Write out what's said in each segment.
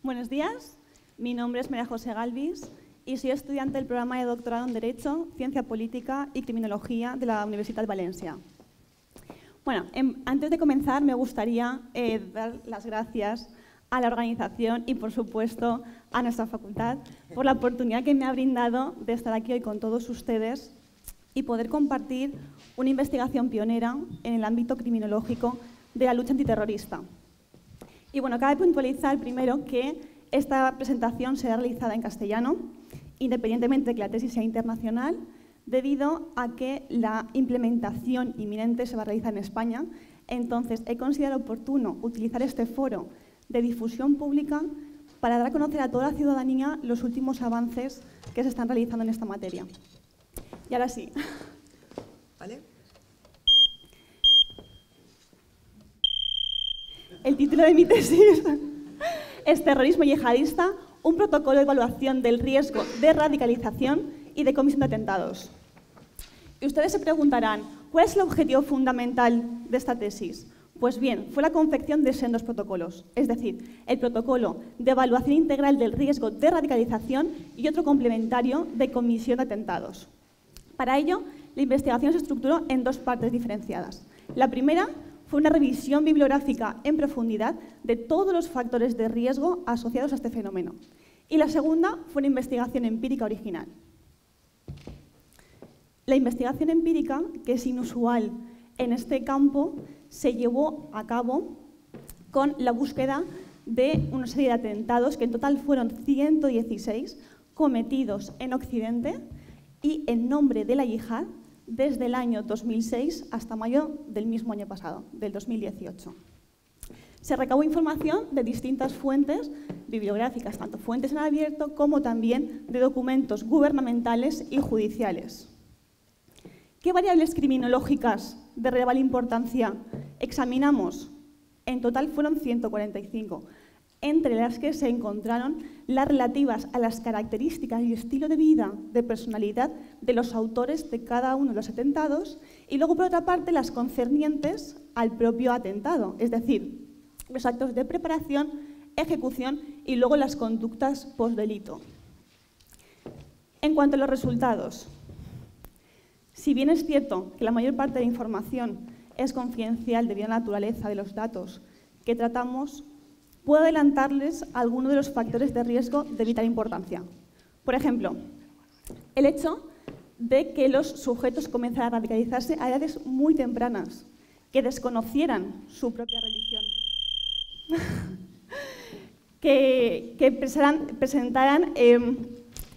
Buenos días, mi nombre es María José Galvis y soy estudiante del programa de doctorado en Derecho, Ciencia Política y Criminología de la Universitat de Valencia. Bueno, antes de comenzar me gustaría dar las gracias a la organización y, por supuesto, a nuestra facultad por la oportunidad que me ha brindado de estar aquí hoy con todos ustedes y poder compartir una investigación pionera en el ámbito criminológico de la lucha antiterrorista. Y bueno, cabe puntualizar primero que esta presentación será realizada en castellano, independientemente de que la tesis sea internacional, debido a que la implementación inminente se va a realizar en España. Entonces, he considerado oportuno utilizar este foro de difusión pública para dar a conocer a toda la ciudadanía los últimos avances que se están realizando en esta materia. Y ahora sí. ¿Vale? El título de mi tesis es Terrorismo yihadista, un protocolo de evaluación del riesgo de radicalización y de comisión de atentados. Y ustedes se preguntarán, ¿cuál es el objetivo fundamental de esta tesis? Pues bien, fue la confección de sendos protocolos, es decir, el protocolo de evaluación integral del riesgo de radicalización y otro complementario de comisión de atentados. Para ello, la investigación se estructuró en dos partes diferenciadas. La primera fue una revisión bibliográfica en profundidad de todos los factores de riesgo asociados a este fenómeno. Y la segunda fue una investigación empírica original. La investigación empírica, que es inusual en este campo, se llevó a cabo con la búsqueda de una serie de atentados, que en total fueron 116, cometidos en Occidente y en nombre de la yihad, desde el año 2006 hasta mayo del mismo año pasado, del 2018. Se recabó información de distintas fuentes bibliográficas, tanto fuentes en abierto como también de documentos gubernamentales y judiciales. ¿Qué variables criminológicas de relevante importancia examinamos? En total fueron 145, entre las que se encontraron las relativas a las características y estilo de vida, de personalidad de los autores de cada uno de los atentados, y luego, por otra parte, las concernientes al propio atentado, es decir, los actos de preparación, ejecución y luego las conductas postdelito. En cuanto a los resultados, si bien es cierto que la mayor parte de la información es confidencial debido a la naturaleza de los datos que tratamos, puedo adelantarles algunos de los factores de riesgo de vital importancia. Por ejemplo, el hecho de que los sujetos comenzaran a radicalizarse a edades muy tempranas, que desconocieran su propia religión, que presentaran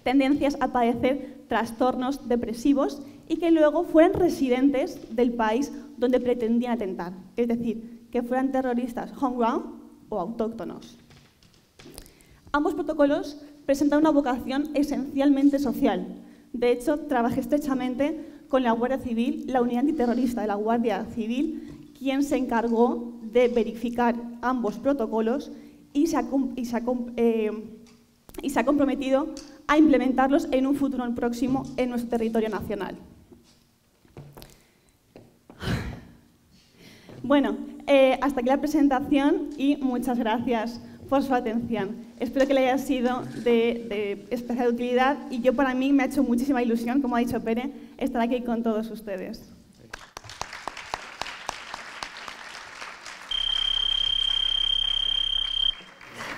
tendencias a padecer trastornos depresivos y que luego fueran residentes del país donde pretendían atentar, es decir, que fueran terroristas homegrown o autóctonos. Ambos protocolos presentan una vocación esencialmente social. De hecho, trabajé estrechamente con la Guardia Civil, la unidad antiterrorista de la Guardia Civil, quien se encargó de verificar ambos protocolos y se ha comprometido a implementarlos en un futuro próximo en nuestro territorio nacional. Bueno, hasta aquí la presentación y muchas gracias por su atención. Espero que le haya sido de especial utilidad y para mí me ha hecho muchísima ilusión, como ha dicho Pere, estar aquí con todos ustedes.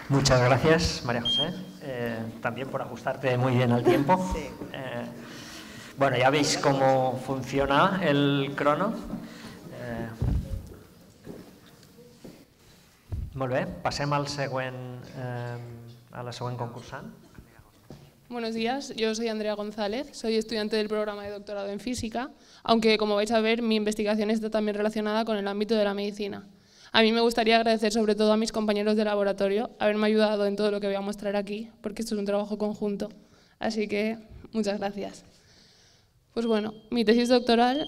Muchas gracias, María José, también por ajustarte muy bien al tiempo. Sí. Bueno, ya veis cómo funciona el crono. Molt bé, passem a la següent concursant. Buenos días, yo soy Andrea González, soy estudiante del programa de doctorado en física, aunque como vais a ver mi investigación está también relacionada con el ámbito de la medicina. A mí me gustaría agradecer sobre todo a mis compañeros de laboratorio haberme ayudado en todo lo que voy a mostrar aquí, porque esto es un trabajo conjunto, así que muchas gracias. Pues bueno, mi tesis doctoral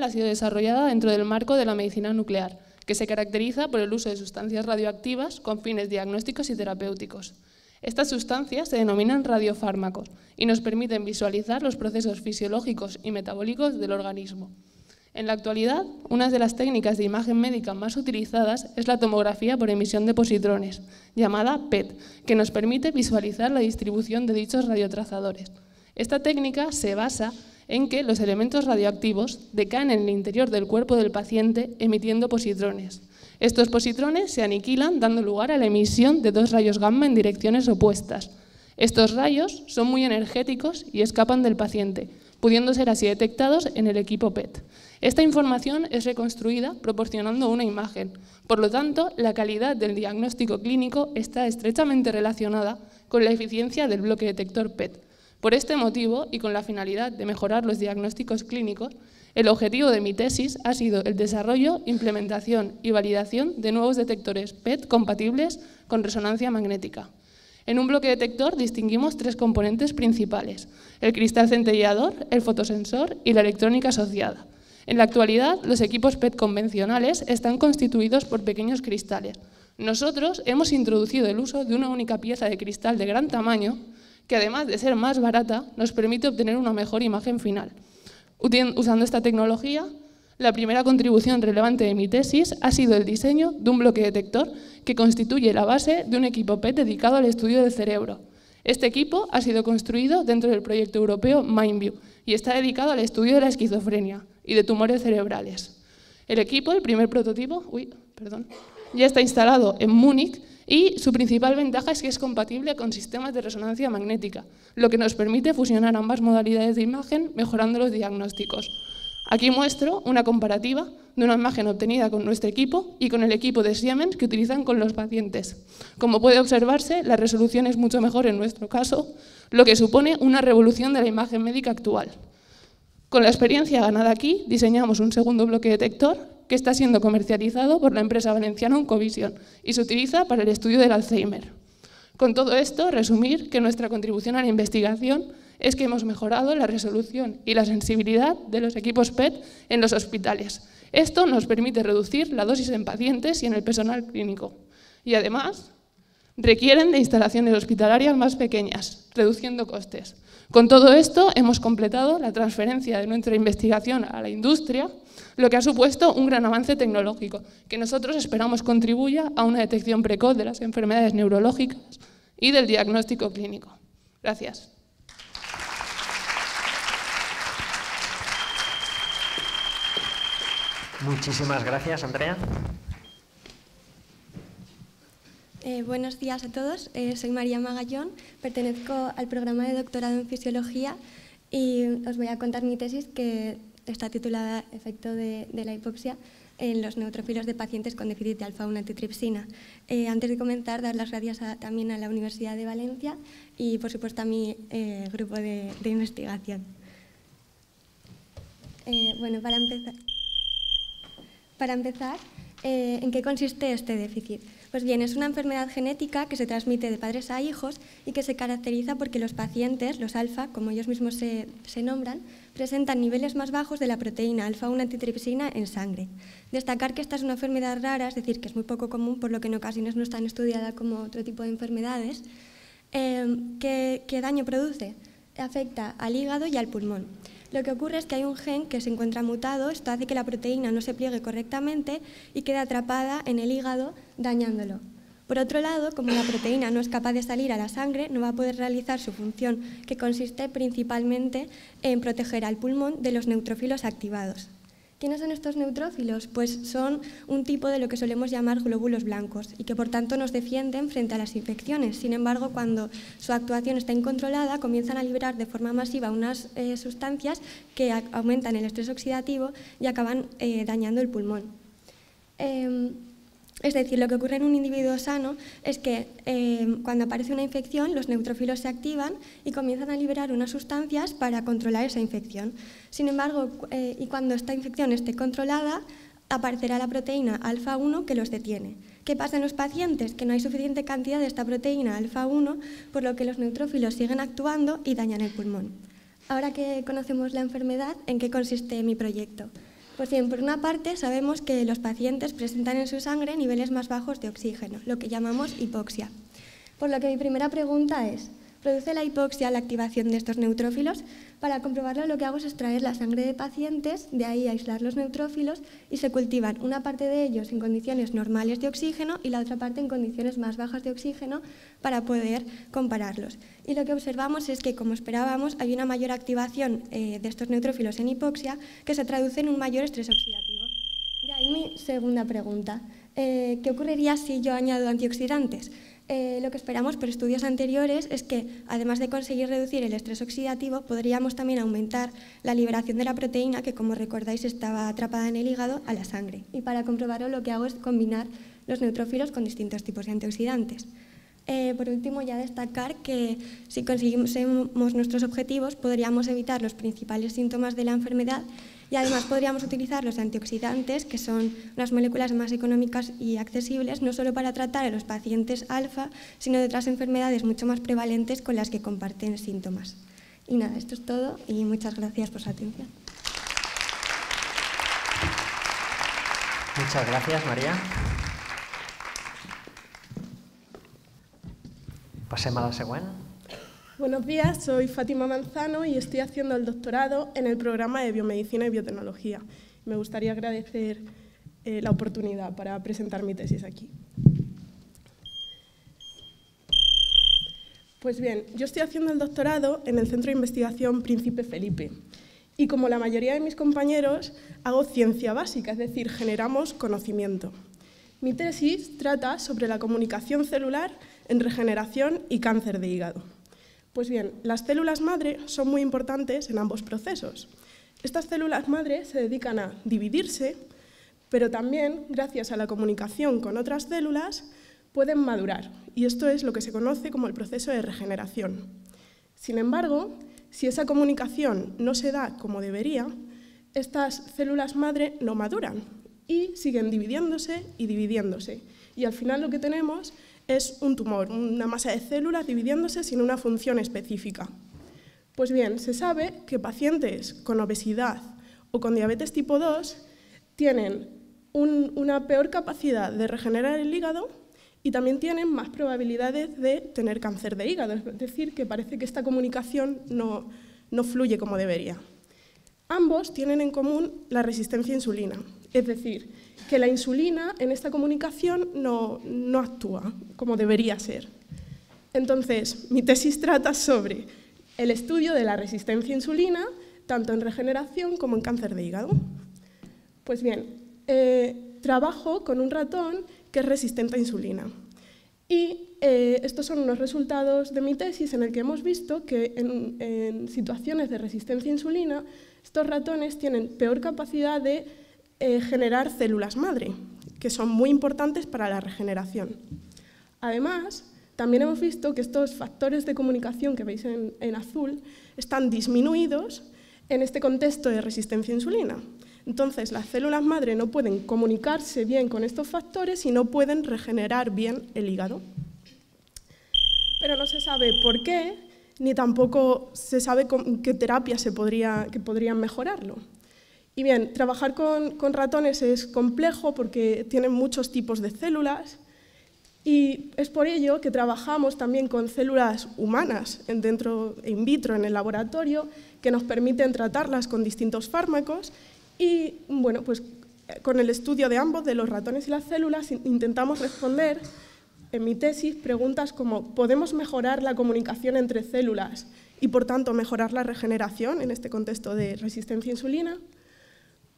ha sido desarrollada dentro del marco de la medicina nuclear, que se caracteriza por el uso de sustancias radioactivas con fines diagnósticos y terapéuticos. Estas sustancias se denominan radiofármacos y nos permiten visualizar los procesos fisiológicos y metabólicos del organismo. En la actualidad, una de las técnicas de imagen médica más utilizadas es la tomografía por emisión de positrones, llamada PET, que nos permite visualizar la distribución de dichos radiotrazadores. Esta técnica se basa en que los elementos radioactivos decaen en el interior del cuerpo del paciente emitiendo positrones. Estos positrones se aniquilan dando lugar a la emisión de 2 rayos gamma en direcciones opuestas. Estos rayos son muy energéticos y escapan del paciente, pudiendo ser así detectados en el equipo PET. Esta información es reconstruida proporcionando una imagen. Por lo tanto, la calidad del diagnóstico clínico está estrechamente relacionada con la eficiencia del bloque detector PET. Por este motivo, y con la finalidad de mejorar los diagnósticos clínicos, el objetivo de mi tesis ha sido el desarrollo, implementación y validación de nuevos detectores PET compatibles con resonancia magnética. En un bloque detector distinguimos 3 componentes principales: el cristal centelleador, el fotosensor y la electrónica asociada. En la actualidad, los equipos PET convencionales están constituidos por pequeños cristales. Nosotros hemos introducido el uso de una única pieza de cristal de gran tamaño, que además de ser más barata, nos permite obtener una mejor imagen final. Usando esta tecnología, la primera contribución relevante de mi tesis ha sido el diseño de un bloque detector que constituye la base de un equipo PET dedicado al estudio del cerebro. Este equipo ha sido construido dentro del proyecto europeo MindView y está dedicado al estudio de la esquizofrenia y de tumores cerebrales. El equipo, el primer prototipo, ya está instalado en Múnich y su principal ventaja es que es compatible con sistemas de resonancia magnética, lo que nos permite fusionar ambas modalidades de imagen mejorando los diagnósticos. Aquí muestro una comparativa de una imagen obtenida con nuestro equipo y con el equipo de Siemens que utilizan con los pacientes. Como puede observarse, la resolución es mucho mejor en nuestro caso, lo que supone una revolución de la imagen médica actual. Con la experiencia ganada aquí, diseñamos un segundo bloque detector que está siendo comercializado por la empresa valenciana Oncovision y se utiliza para el estudio del Alzheimer. Con todo esto, resumir que nuestra contribución a la investigación es que hemos mejorado la resolución y la sensibilidad de los equipos PET en los hospitales. Esto nos permite reducir la dosis en pacientes y en el personal clínico. Y además, requieren de instalaciones hospitalarias más pequeñas, reduciendo costes. Con todo esto, hemos completado la transferencia de nuestra investigación a la industria, lo que ha supuesto un gran avance tecnológico, que nosotros esperamos contribuya a una detección precoz de las enfermedades neurológicas y del diagnóstico clínico. Gracias. Muchísimas gracias, Andrea. Buenos días a todos, soy María Magallón, pertenezco al programa de doctorado en Fisiología y os voy a contar mi tesis que está titulada Efecto de la hipoxia en los neutrófilos de pacientes con déficit de alfa-1 antitripsina. Antes de comenzar, dar las gracias también a la Universidad de Valencia y, por supuesto, a mi grupo de investigación. Bueno, para empezar, ¿en qué consiste este déficit? Pues bien, es una enfermedad genética que se transmite de padres a hijos y que se caracteriza porque los pacientes, los alfa, como ellos mismos se nombran, presentan niveles más bajos de la proteína alfa-1 antitripsina en sangre. Destacar que esta es una enfermedad rara, es decir, que es muy poco común, por lo que en ocasiones no es tan estudiada como otro tipo de enfermedades. ¿Qué daño produce? Afecta al hígado y al pulmón. Lo que ocurre es que hay un gen que se encuentra mutado, esto hace que la proteína no se pliegue correctamente y quede atrapada en el hígado, dañándolo. Por otro lado, como la proteína no es capaz de salir a la sangre, no va a poder realizar su función, que consiste principalmente en proteger al pulmón de los neutrófilos activados. ¿Quiénes son estos neutrófilos? Pues son un tipo de lo que solemos llamar glóbulos blancos y que por tanto nos defienden frente a las infecciones. Sin embargo, cuando su actuación está incontrolada, comienzan a liberar de forma masiva unas sustancias que aumentan el estrés oxidativo y acaban dañando el pulmón. Es decir, lo que ocurre en un individuo sano es que cuando aparece una infección, los neutrófilos se activan y comienzan a liberar unas sustancias para controlar esa infección. Sin embargo, y cuando esta infección esté controlada, aparecerá la proteína alfa-1 que los detiene. ¿Qué pasa en los pacientes? Que no hay suficiente cantidad de esta proteína alfa-1, por lo que los neutrófilos siguen actuando y dañan el pulmón. Ahora que conocemos la enfermedad, ¿en qué consiste mi proyecto? Pues bien, por una parte sabemos que los pacientes presentan en su sangre niveles más bajos de oxígeno, lo que llamamos hipoxia. Por lo que mi primera pregunta es, Produce la hipoxia la activación de estos neutrófilos. Para comprobarlo, lo que hago es extraer la sangre de pacientes, de ahí aislar los neutrófilos y se cultivan una parte de ellos en condiciones normales de oxígeno y la otra parte en condiciones más bajas de oxígeno para poder compararlos. Y lo que observamos es que, como esperábamos, hay una mayor activación de estos neutrófilos en hipoxia que se traduce en un mayor estrés oxidativo. De ahí mi segunda pregunta. ¿Qué ocurriría si yo añado antioxidantes? Lo que esperamos por estudios anteriores es que, además de conseguir reducir el estrés oxidativo, podríamos también aumentar la liberación de la proteína que, como recordáis, estaba atrapada en el hígado a la sangre. Y para comprobarlo, lo que hago es combinar los neutrófilos con distintos tipos de antioxidantes. Por último, ya destacar que si conseguimos nuestros objetivos, podríamos evitar los principales síntomas de la enfermedad y además podríamos utilizar los antioxidantes, que son unas moléculas más económicas y accesibles, no solo para tratar a los pacientes alfa, sino de otras enfermedades mucho más prevalentes con las que comparten síntomas. Y nada, esto es todo y muchas gracias por su atención. Muchas gracias, María. Passem a la següent. Buenos días, soy Fátima Manzano y estoy haciendo el doctorado en el programa de Biomedicina y Biotecnología. Me gustaría agradecer la oportunidad para presentar mi tesis aquí. Pues bien, yo estoy haciendo el doctorado en el Centro de Investigación Príncipe Felipe y, como la mayoría de mis compañeros, hago ciencia básica, es decir, generamos conocimiento. Mi tesis trata sobre la comunicación celular en regeneración y cáncer de hígado. Pues bien, las células madre son muy importantes en ambos procesos. Estas células madre se dedican a dividirse, pero también, gracias a la comunicación con otras células, pueden madurar. Y esto es lo que se conoce como el proceso de regeneración. Sin embargo, si esa comunicación no se da como debería, estas células madre no maduran y siguen dividiéndose y dividiéndose. Y al final lo que tenemos es un tumor, una masa de células dividiéndose sin una función específica. Pues bien, se sabe que pacientes con obesidad o con diabetes tipo 2 tienen una peor capacidad de regenerar el hígado y también tienen más probabilidades de tener cáncer de hígado, es decir, que parece que esta comunicación no fluye como debería. Ambos tienen en común la resistencia a insulina, es decir, que la insulina en esta comunicación no actúa como debería ser. Entonces, mi tesis trata sobre el estudio de la resistencia a insulina, tanto en regeneración como en cáncer de hígado. Pues bien, trabajo con un ratón que es resistente a insulina. Y estos son unos resultados de mi tesis en el que hemos visto que en situaciones de resistencia a insulina, estos ratones tienen peor capacidad de generar células madre, que son muy importantes para la regeneración. Además, también hemos visto que estos factores de comunicación que veis en azul están disminuidos en este contexto de resistencia a insulina. Entonces, las células madre no pueden comunicarse bien con estos factores y no pueden regenerar bien el hígado. Pero no se sabe por qué, ni tampoco se sabe con qué terapias podrían mejorarlo. Y bien, trabajar con ratones es complejo porque tienen muchos tipos de células y es por ello que trabajamos también con células humanas in vitro en el laboratorio que nos permiten tratarlas con distintos fármacos y bueno, pues con el estudio de ambos, de los ratones y las células, intentamos responder en mi tesis preguntas como ¿podemos mejorar la comunicación entre células y por tanto mejorar la regeneración en este contexto de resistencia a insulina?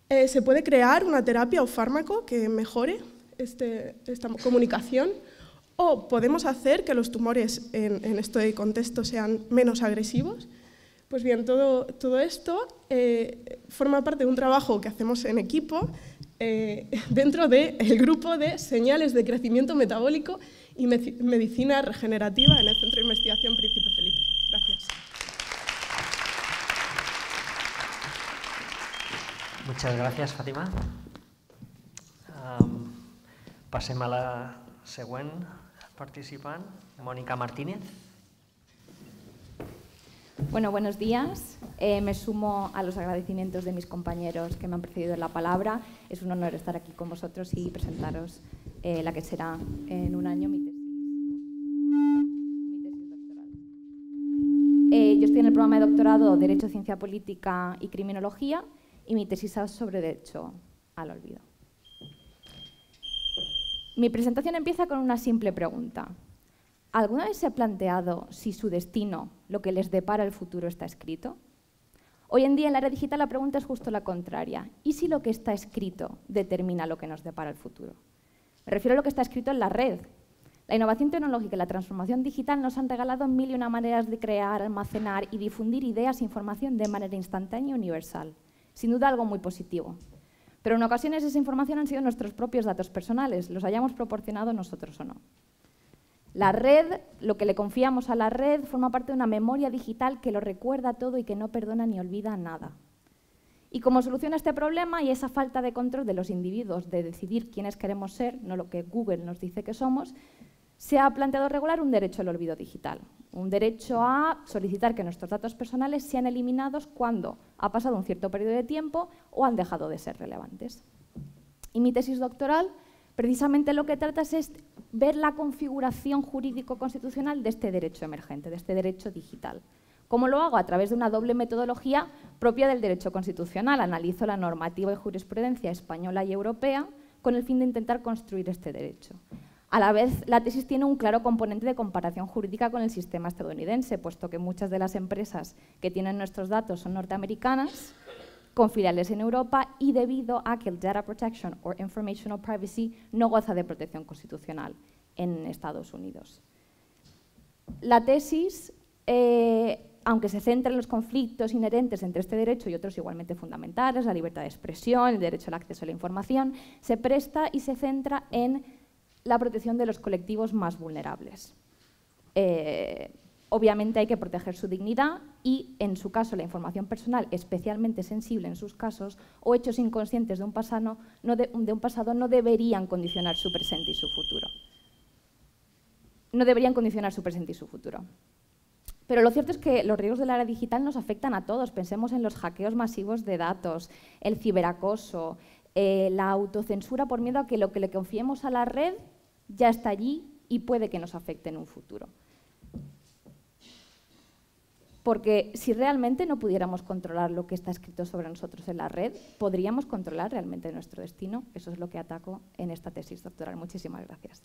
¿Se puede crear una terapia o fármaco que mejore esta comunicación? ¿O podemos hacer que los tumores en este contexto sean menos agresivos? Pues bien, todo esto forma parte de un trabajo que hacemos en equipo dentro del grupo de señales de crecimiento metabólico y medicina regenerativa en el Centro de Investigación Príncipe Felipe. Gracias. Muchas gracias, Fátima. Passem a la següent participant, Mónica Martínez. Bueno, buenos días. Me sumo a los agradecimientos de mis compañeros que me han precedido en la palabra. Es un honor estar aquí con vosotros y presentaros la que será en un año mi tesis doctoral. programa de doctorado Derecho, Ciencia Política y Criminología y mi tesis sobre Derecho al Olvido. Mi presentación empieza con una simple pregunta. ¿Alguna vez se ha planteado si su destino, lo que les depara el futuro, está escrito? Hoy en día en la era digital la pregunta es justo la contraria. ¿Y si lo que está escrito determina lo que nos depara el futuro? Me refiero a lo que está escrito en la red. La innovación tecnológica y la transformación digital nos han regalado mil y una maneras de crear, almacenar y difundir ideas e información de manera instantánea y universal. Sin duda algo muy positivo. Pero en ocasiones esa información han sido nuestros propios datos personales, los hayamos proporcionado nosotros o no. La red, lo que le confiamos a la red, forma parte de una memoria digital que lo recuerda todo y que no perdona ni olvida nada. Y como solución a este problema y esa falta de control de los individuos de decidir quiénes queremos ser, no lo que Google nos dice que somos, se ha planteado regular un derecho al olvido digital, un derecho a solicitar que nuestros datos personales sean eliminados cuando ha pasado un cierto periodo de tiempo o han dejado de ser relevantes. Y mi tesis doctoral precisamente lo que trata es ver la configuración jurídico-constitucional de este derecho emergente, de este derecho digital. ¿Cómo lo hago? A través de una doble metodología propia del derecho constitucional. Analizo la normativa y jurisprudencia española y europea con el fin de intentar construir este derecho. A la vez, la tesis tiene un claro componente de comparación jurídica con el sistema estadounidense, puesto que muchas de las empresas que tienen nuestros datos son norteamericanas, con filiales en Europa y debido a que el Data Protection or Informational Privacy no goza de protección constitucional en Estados Unidos. La tesis, aunque se centra en los conflictos inherentes entre este derecho y otros igualmente fundamentales, la libertad de expresión, el derecho al acceso a la información, se presta y se centra en la protección de los colectivos más vulnerables. Obviamente hay que proteger su dignidad y, en su caso, la información personal, especialmente sensible en sus casos, o hechos inconscientes de un pasado no deberían condicionar su presente y su futuro. No deberían condicionar su presente y su futuro. Pero lo cierto es que los riesgos de la era digital nos afectan a todos. Pensemos en los hackeos masivos de datos, el ciberacoso, la autocensura por miedo a que lo que le confiemos a la red ya está allí y puede que nos afecte en un futuro. Porque si realmente no pudiéramos controlar lo que está escrito sobre nosotros en la red, ¿podríamos controlar realmente nuestro destino? Eso es lo que ataco en esta tesis doctoral. Muchísimas gracias.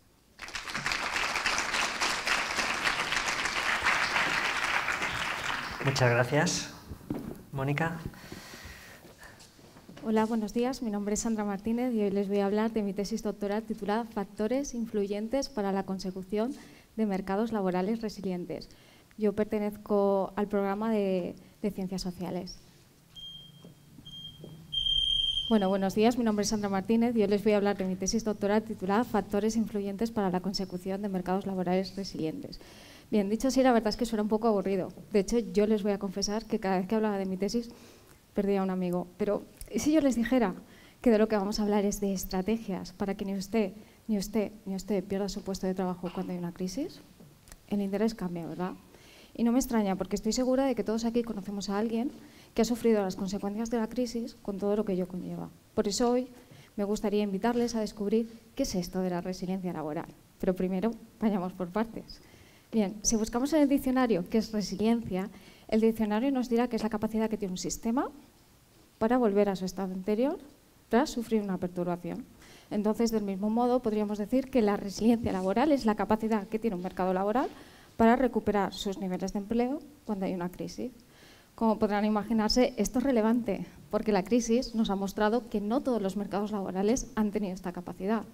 Muchas gracias. Mónica. Hola, buenos días. Mi nombre es Sandra Martínez y hoy les voy a hablar de mi tesis doctoral titulada Factores influyentes para la consecución de mercados laborales resilientes. Yo pertenezco al programa de Ciencias Sociales. Bueno, buenos días. Mi nombre es Sandra Martínez y hoy les voy a hablar de mi tesis doctoral titulada Factores influyentes para la consecución de mercados laborales resilientes. Bien, dicho así, la verdad es que suena un poco aburrido. De hecho, yo les voy a confesar que cada vez que hablaba de mi tesis perdía a un amigo. Pero ¿y si yo les dijera que de lo que vamos a hablar es de estrategias para que ni usted pierda su puesto de trabajo cuando hay una crisis? El interés cambia, ¿verdad? Y no me extraña, porque estoy segura de que todos aquí conocemos a alguien que ha sufrido las consecuencias de la crisis con todo lo que ello conlleva. Por eso hoy me gustaría invitarles a descubrir qué es esto de la resiliencia laboral. Pero primero, vayamos por partes. Bien, si buscamos en el diccionario qué es resiliencia, el diccionario nos dirá que es la capacidad que tiene un sistema para volver a su estado anterior tras sufrir una perturbación. Entonces, del mismo modo, podríamos decir que la resiliencia laboral es la capacidad que tiene un mercado laboral para recuperar sus niveles de empleo cuando hay una crisis. Como podrán imaginarse, esto es relevante porque la crisis nos ha mostrado que no todos los mercados laborales han tenido esta capacidad.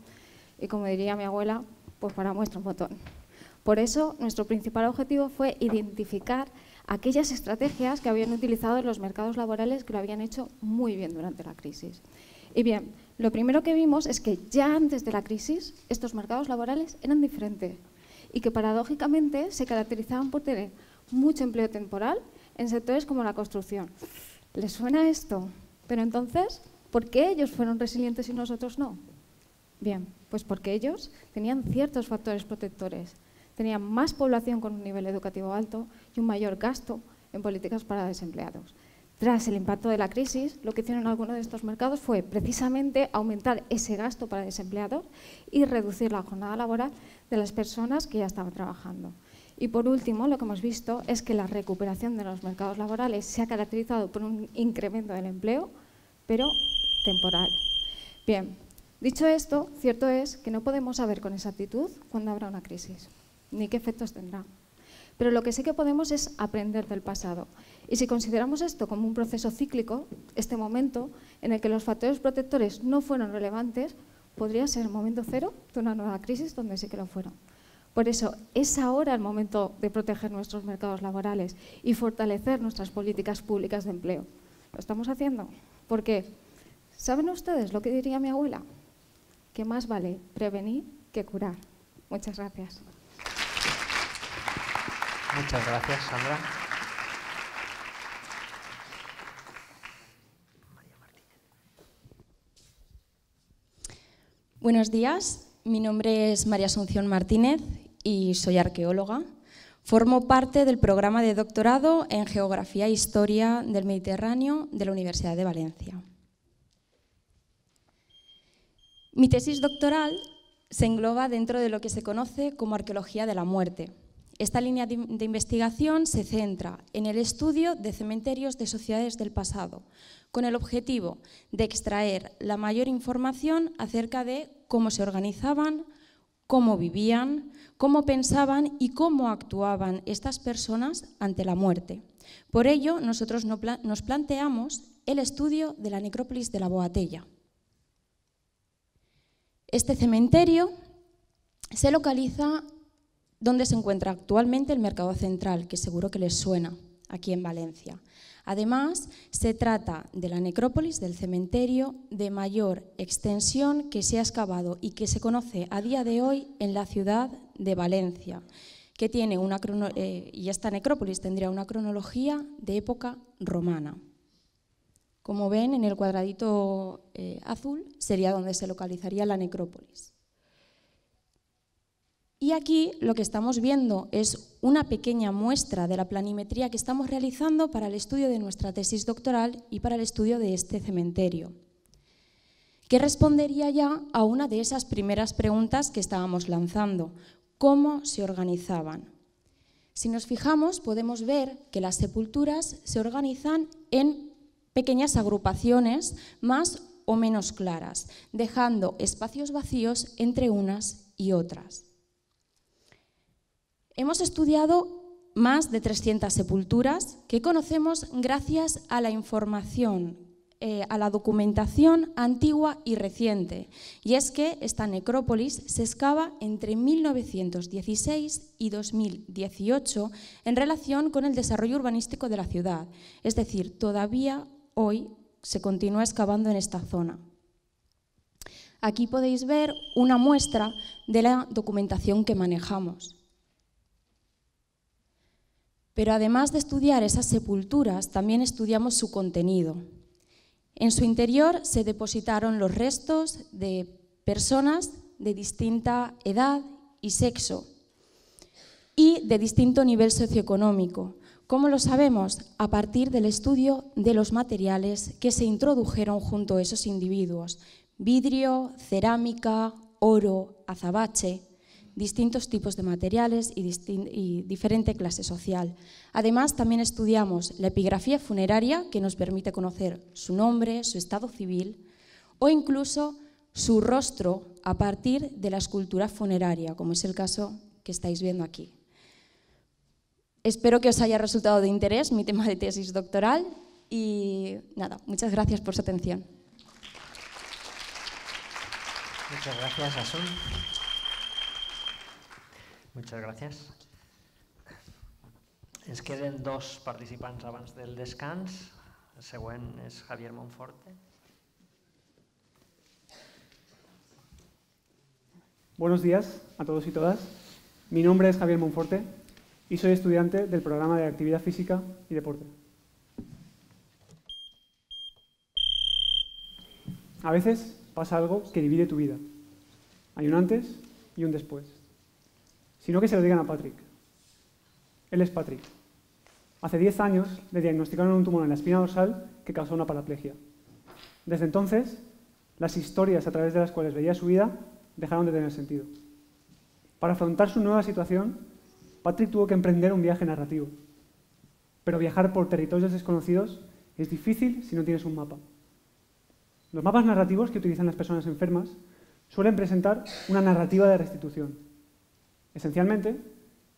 Y como diría mi abuela, pues para muestra un botón. Por eso, nuestro principal objetivo fue identificar aquellas estrategias que habían utilizado los mercados laborales que lo habían hecho muy bien durante la crisis. Y bien, lo primero que vimos es que ya antes de la crisis estos mercados laborales eran diferentes y que paradójicamente se caracterizaban por tener mucho empleo temporal en sectores como la construcción. ¿Les suena esto? Pero entonces, ¿por qué ellos fueron resilientes y nosotros no? Bien, pues porque ellos tenían ciertos factores protectores. Tenían más población con un nivel educativo alto y un mayor gasto en políticas para desempleados. Tras el impacto de la crisis, lo que hicieron algunos de estos mercados fue precisamente aumentar ese gasto para desempleados y reducir la jornada laboral de las personas que ya estaban trabajando. Y por último, lo que hemos visto es que la recuperación de los mercados laborales se ha caracterizado por un incremento del empleo, pero temporal. Bien, dicho esto, cierto es que no podemos saber con exactitud cuándo habrá una crisis, ni qué efectos tendrá. Pero lo que sí que podemos es aprender del pasado. Y si consideramos esto como un proceso cíclico, este momento en el que los factores protectores no fueron relevantes, podría ser el momento cero de una nueva crisis donde sí que lo fueron. Por eso, es ahora el momento de proteger nuestros mercados laborales y fortalecer nuestras políticas públicas de empleo. ¿Lo estamos haciendo? Porque, ¿saben ustedes lo que diría mi abuela? Que más vale prevenir que curar. Muchas gracias. Muchas gracias, Sandra. Buenos días, mi nombre es María Asunción Martínez y soy arqueóloga. Formo parte del programa de doctorado en Geografía e Historia del Mediterráneo de la Universidad de Valencia. Mi tesis doctoral se engloba dentro de lo que se conoce como arqueología de la muerte. Esta línea de investigación se centra en el estudio de cementerios de sociedades del pasado, con el objetivo de extraer la mayor información acerca de cómo se organizaban, cómo vivían, cómo pensaban y cómo actuaban estas personas ante la muerte. Por ello, nosotros nos planteamos el estudio de la necrópolis de la Boatella. Este cementerio se localiza donde se encuentra actualmente el Mercado Central, que seguro que les suena, aquí en Valencia. Además, se trata de la necrópolis, del cementerio de mayor extensión que se ha excavado y que se conoce a día de hoy en la ciudad de Valencia, que tiene y esta necrópolis tendría una cronología de época romana. Como ven, en el cuadradito azul sería donde se localizaría la necrópolis. Y aquí lo que estamos viendo es una pequeña muestra de la planimetría que estamos realizando para el estudio de nuestra tesis doctoral y para el estudio de este cementerio, que respondería ya a una de esas primeras preguntas que estábamos lanzando: ¿cómo se organizaban? Si nos fijamos, podemos ver que las sepulturas se organizan en pequeñas agrupaciones más o menos claras, dejando espacios vacíos entre unas y otras. Hemos estudiado más de 300 sepulturas que conocemos gracias a la información, a la documentación antigua y reciente. Y es que esta necrópolis se excava entre 1916 y 2018 en relación con el desarrollo urbanístico de la ciudad. Es decir, todavía hoy se continúa excavando en esta zona. Aquí podéis ver una muestra de la documentación que manejamos. Pero además de estudiar esas sepulturas, también estudiamos su contenido. En su interior se depositaron los restos de personas de distinta edad y sexo y de distinto nivel socioeconómico. ¿Cómo lo sabemos? A partir del estudio de los materiales que se introdujeron junto a esos individuos: vidrio, cerámica, oro, azabache, distintos tipos de materiales y diferente clase social. Además, también estudiamos la epigrafía funeraria, que nos permite conocer su nombre, su estado civil o incluso su rostro a partir de la escultura funeraria, como es el caso que estáis viendo aquí. Espero que os haya resultado de interés mi tema de tesis doctoral y nada, muchas gracias por su atención. Muchas gracias, Asun. Muchas gràcies. Ens queden dos participants abans del descans. El següent és Javier Monforte. Buenos días a todos y todas. Mi nombre es Javier Monforte y soy estudiante del programa de Actividad Física y Deporte. A veces pasa algo que divide tu vida. Hay un antes y un después. Sino que se lo digan a Patrick. Él es Patrick. Hace 10 años le diagnosticaron un tumor en la espina dorsal que causó una paraplegia. Desde entonces, las historias a través de las cuales veía su vida dejaron de tener sentido. Para afrontar su nueva situación, Patrick tuvo que emprender un viaje narrativo. Pero viajar por territorios desconocidos es difícil si no tienes un mapa. Los mapas narrativos que utilizan las personas enfermas suelen presentar una narrativa de restitución. Esencialmente,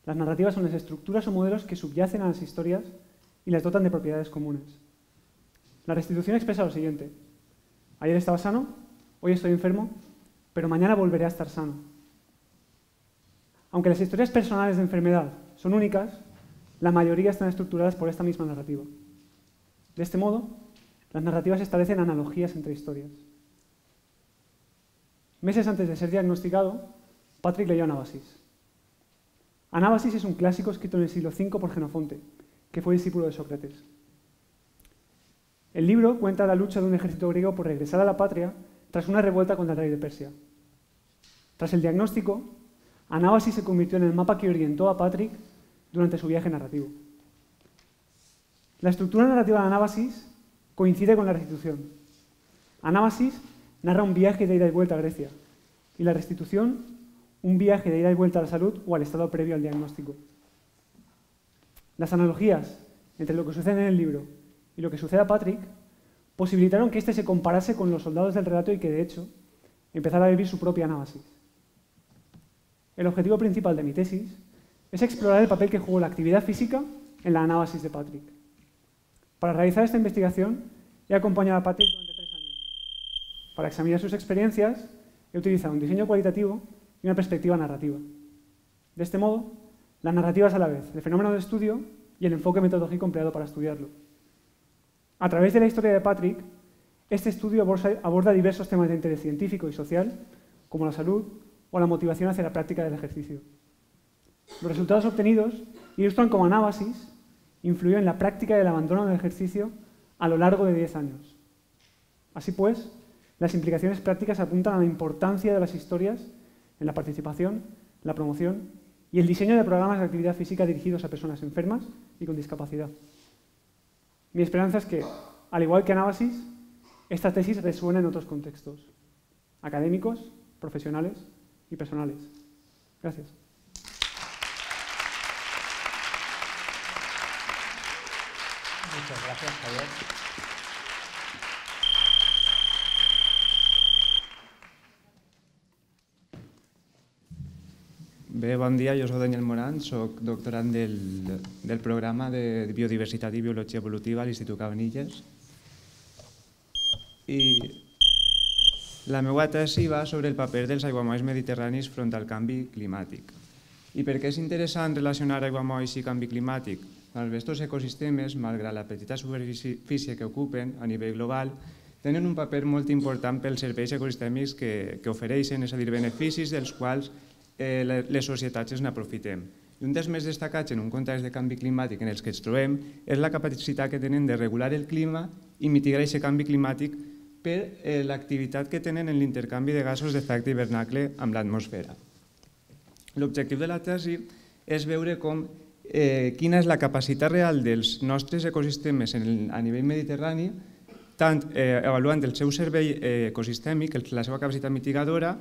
las narrativas son las estructuras o modelos que subyacen a las historias y las dotan de propiedades comunes. La restitución expresa lo siguiente: ayer estaba sano, hoy estoy enfermo, pero mañana volveré a estar sano. Aunque las historias personales de enfermedad son únicas, la mayoría están estructuradas por esta misma narrativa. De este modo, las narrativas establecen analogías entre historias. Meses antes de ser diagnosticado, Patrick leyó Anábasis. Anábasis es un clásico escrito en el siglo V por Jenofonte, que fue discípulo de Sócrates. El libro cuenta la lucha de un ejército griego por regresar a la patria tras una revuelta contra el rey de Persia. Tras el diagnóstico, Anábasis se convirtió en el mapa que orientó a Patrick durante su viaje narrativo. La estructura narrativa de Anábasis coincide con la restitución. Anábasis narra un viaje de ida y vuelta a Grecia, y la restitución, un viaje de ida y vuelta a la salud o al estado previo al diagnóstico. Las analogías entre lo que sucede en el libro y lo que sucede a Patrick posibilitaron que éste se comparase con los soldados del relato y que, de hecho, empezara a vivir su propia Anábasis. El objetivo principal de mi tesis es explorar el papel que jugó la actividad física en la Anábasis de Patrick. Para realizar esta investigación, he acompañado a Patrick durante 3 años. Para examinar sus experiencias, he utilizado un diseño cualitativo y una perspectiva narrativa. De este modo, la narrativa es a la vez el fenómeno de estudio y el enfoque metodológico empleado para estudiarlo. A través de la historia de Patrick, este estudio aborda diversos temas de interés científico y social, como la salud o la motivación hacia la práctica del ejercicio. Los resultados obtenidos ilustran cómo Anábasis influyó en la práctica del abandono del ejercicio a lo largo de 10 años. Así pues, las implicaciones prácticas apuntan a la importancia de las historias en la participación, la promoción y el diseño de programas de actividad física dirigidos a personas enfermas y con discapacidad. Mi esperanza es que, al igual que Anábasis, esta tesis resuene en otros contextos, académicos, profesionales y personales. Gracias. Muchas gracias, Javier. Bé, bon dia, jo soc Daniel Moran, soc doctorant del programa de Biodiversitat i Biologia Evolutiva a l'Institut Cabanilles. I la meva tesi va sobre el paper dels aiguamolls mediterranis front al canvi climàtic. I per què és interessant relacionar aiguamolls i canvi climàtic? Doncs aquests ecosistemes, malgrat la petita superfície que ocupen a nivell global, tenen un paper molt important pels serveis ecosistèmics que ofereixen, és a dir, beneficis dels quals les societats ens n'aprofitem. I un dels més destacats en un context de canvi climàtic en els que ens trobem és la capacitat que tenen de regular el clima i mitigar aquest canvi climàtic per l'activitat que tenen en l'intercanvi de gasos d'efecte hivernacle amb l'atmosfera. L'objectiu de la tesi és veure quina és la capacitat real dels nostres ecosistemes a nivell mediterrani, tant avaluant el seu servei ecosistèmic, la seva capacitat mitigadora,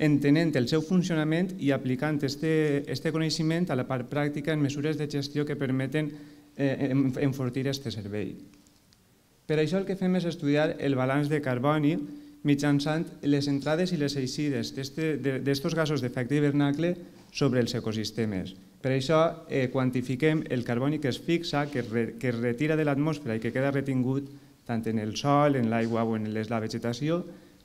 entenent el seu funcionament i aplicant aquest coneixement a la part pràctica en mesures de gestió que permeten enfortir aquest servei. Per això el que fem és estudiar el balanç de carboni mitjançant les entrades i les eixides d'aquests gasos d'efecte hivernacle sobre els ecosistemes. Per això quantifiquem el carboni que es fixa, que es retira de l'atmosfera i que queda retingut tant en el sòl, en l'aigua o en la vegetació,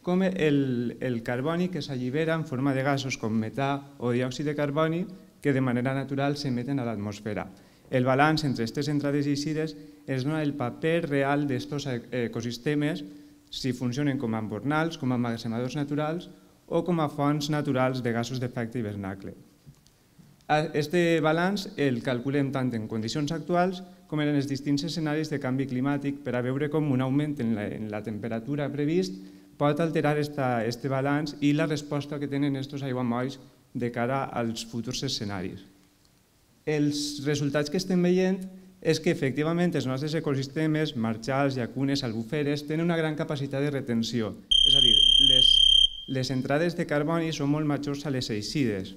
com el carboni que s'allibera en forma de gasos com metà o diòxid de carboni que de manera natural s'emeten a l'atmosfera. El balanç entre aquestes entrades i eixides ens dona el paper real d'aquests ecosistemes, si funcionen com a embornals, com a emmagatzemadors naturals o com a fonts naturals de gasos d'efecte hivernacle. Aquest balanç el calculem tant en condicions actuals com en els distints escenaris de canvi climàtic per a veure com un augment en la temperatura previst pot alterar aquest balanç i la resposta que tenen aquests aiguamolls de cara als futurs escenaris. Els resultats que estem veient és que efectivament els nostres ecosistemes, marjals, llacunes, albuferes, tenen una gran capacitat de retenció. És a dir, les entrades de carboni són molt majors a les eixides.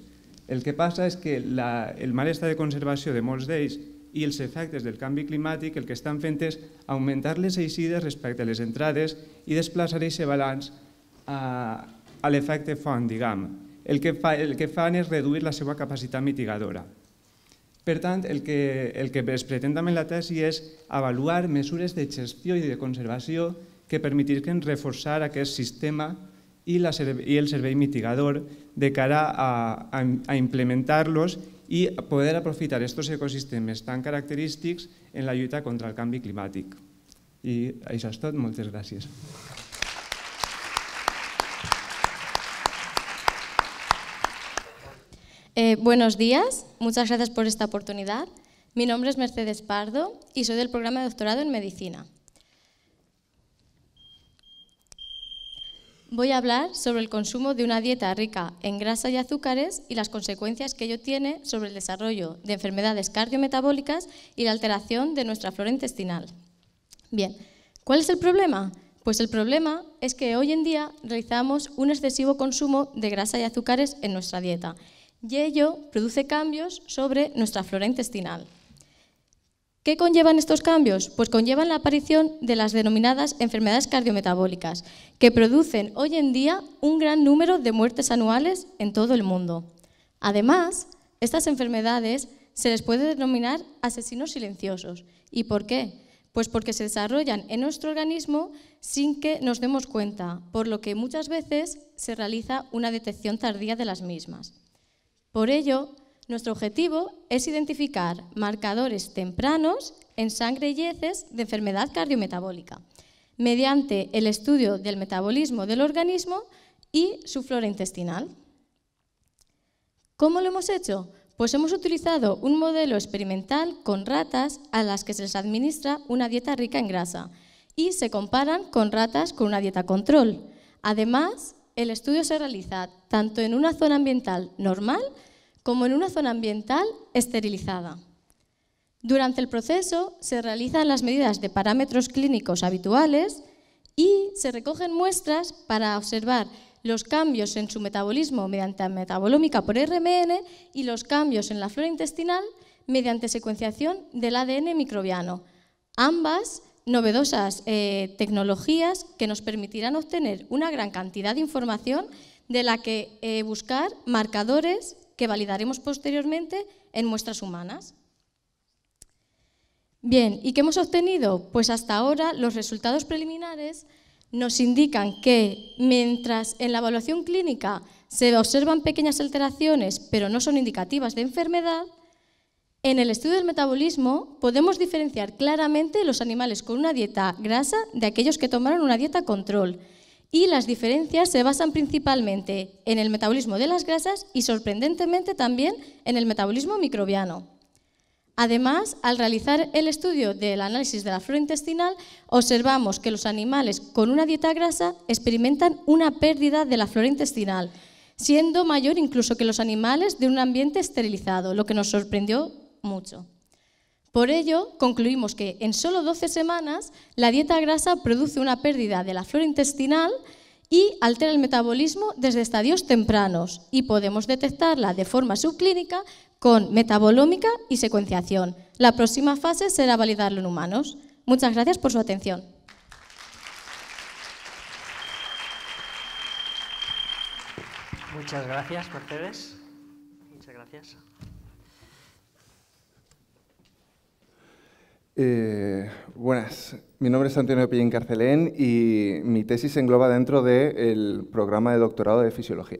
El que passa és que el mal estat de conservació de molts d'ells i els efectes del canvi climàtic el que estan fent és augmentar les eixides respecte a les entrades i desplaçar aquest balanç a l'efecte font, diguem. El que fan és reduir la seva capacitat mitigadora. Per tant, el que es pretén també en la tesi és avaluar mesures de gestió i de conservació que permetisquen reforçar aquest sistema i el servei mitigador de cara a implementar-los i poder aprofitar aquests ecosistemes tan característics en la lluita contra el canvi climàtic. I això és tot. Moltes gràcies. Buenos días, muchas gracias por esta oportunidad. Mi nombre es Mercedes Pardo y soy del programa de doctorado en Medicina. Voy a hablar sobre el consumo de una dieta rica en grasa y azúcares y las consecuencias que ello tiene sobre el desarrollo de enfermedades cardiometabólicas y la alteración de nuestra flora intestinal. Bien, ¿cuál es el problema? Pues el problema es que hoy en día realizamos un excesivo consumo de grasa y azúcares en nuestra dieta y ello produce cambios sobre nuestra flora intestinal. ¿Qué conllevan estos cambios? Pues conllevan la aparición de las denominadas enfermedades cardiometabólicas, que producen hoy en día un gran número de muertes anuales en todo el mundo. Además, estas enfermedades se les puede denominar asesinos silenciosos. ¿Y por qué? Pues porque se desarrollan en nuestro organismo sin que nos demos cuenta, por lo que muchas veces se realiza una detección tardía de las mismas. Por ello, nuestro objetivo es identificar marcadores tempranos en sangre y heces de enfermedad cardiometabólica, mediante el estudio del metabolismo del organismo y su flora intestinal. ¿Cómo lo hemos hecho? Pues hemos utilizado un modelo experimental con ratas a las que se les administra una dieta rica en grasa y se comparan con ratas con una dieta control. Además, el estudio se realiza tanto en una zona ambiental normal como en una zona ambiental esterilizada. Durante el proceso se realizan las medidas de parámetros clínicos habituales y se recogen muestras para observar los cambios en su metabolismo mediante metabolómica por RMN y los cambios en la flora intestinal mediante secuenciación del ADN microbiano. Ambas novedosas tecnologías que nos permitirán obtener una gran cantidad de información de la que buscar marcadores que validaremos posteriormente en muestras humanas. Bien, ¿y qué hemos obtenido? Pues hasta ahora los resultados preliminares nos indican que mientras en la evaluación clínica se observan pequeñas alteraciones pero no son indicativas de enfermedad, en el estudio del metabolismo podemos diferenciar claramente los animales con una dieta grasa de aquellos que tomaron una dieta control. Y las diferencias se basan principalmente en el metabolismo de las grasas y sorprendentemente también en el metabolismo microbiano. Además, al realizar el estudio del análisis de la flora intestinal, observamos que los animales con una dieta grasa experimentan una pérdida de la flora intestinal, siendo mayor incluso que los animales de un ambiente esterilizado, lo que nos sorprendió mucho. Por ello, concluimos que en solo 12 semanas la dieta grasa produce una pérdida de la flora intestinal y altera el metabolismo desde estadios tempranos y podemos detectarla de forma subclínica con metabolómica y secuenciación. La próxima fase será validarlo en humanos. Muchas gracias por su atención. Muchas gracias, Mercedes. Muchas gracias. Buenas, mi nombre es Antonio Pellín Carcelén y mi tesis se engloba dentro del programa de doctorado de Fisiología.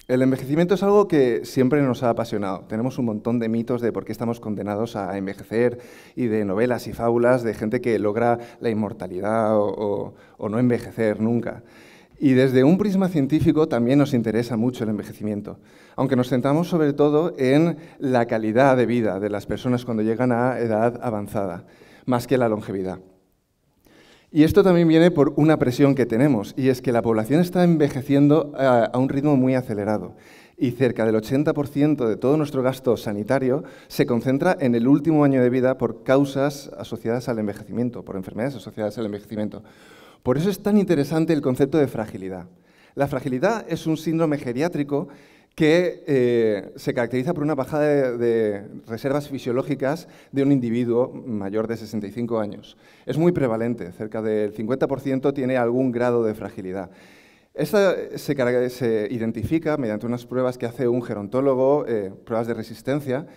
El envejecimiento es algo que siempre nos ha apasionado. Tenemos un montón de mitos de por qué estamos condenados a envejecer y de novelas y fábulas de gente que logra la inmortalidad o no envejecer nunca. Y desde un prisma científico también nos interesa mucho el envejecimiento, aunque nos centramos sobre todo en la calidad de vida de las personas cuando llegan a edad avanzada, más que la longevidad. Y esto también viene por una presión que tenemos, y es que la población está envejeciendo a un ritmo muy acelerado, y cerca del 80% de todo nuestro gasto sanitario se concentra en el último año de vida por causas asociadas al envejecimiento, por enfermedades asociadas al envejecimiento. Por eso es tan interesante el concepto de fragilidad. La fragilidad es un síndrome geriátrico que se caracteriza por una bajada de reservas fisiológicas de un individuo mayor de 65 años. Es muy prevalente, cerca del 50% tiene algún grado de fragilidad. Esta se identifica mediante unas pruebas que hace un gerontólogo, pruebas de resistencia,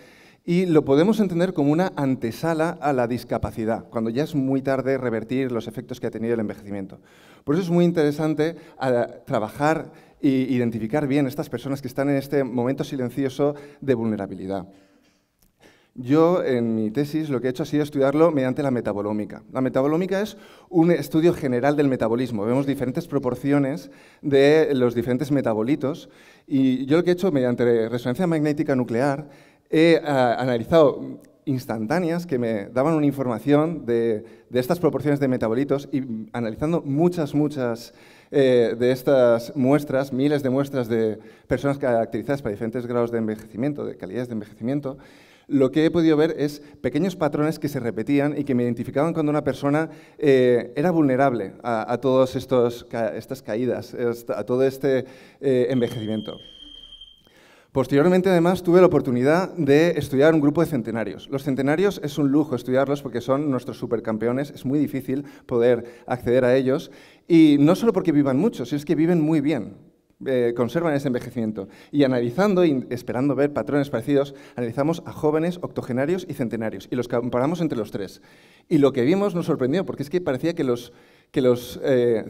y lo podemos entender como una antesala a la discapacidad, cuando ya es muy tarde revertir los efectos que ha tenido el envejecimiento. Por eso es muy interesante trabajar e identificar bien estas personas que están en este momento silencioso de vulnerabilidad. Yo, en mi tesis, lo que he hecho ha sido estudiarlo mediante la metabolómica. La metabolómica es un estudio general del metabolismo. Vemos diferentes proporciones de los diferentes metabolitos y yo lo que he hecho mediante resonancia magnética nuclear he analizado instantáneas que me daban una información de estas proporciones de metabolitos y analizando muchas de estas muestras, miles de muestras de personas caracterizadas para diferentes grados de envejecimiento, de calidades de envejecimiento, lo que he podido ver es pequeños patrones que se repetían y que me identificaban cuando una persona era vulnerable a todas estas caídas, a todo este envejecimiento. Posteriormente, además, tuve la oportunidad de estudiar un grupo de centenarios. Los centenarios es un lujo estudiarlos porque son nuestros supercampeones, es muy difícil poder acceder a ellos, y no solo porque vivan mucho, sino es que viven muy bien, conservan ese envejecimiento. Y analizando y esperando ver patrones parecidos, analizamos a jóvenes, octogenarios y centenarios, y los comparamos entre los tres. Y lo que vimos nos sorprendió, porque es que parecía que los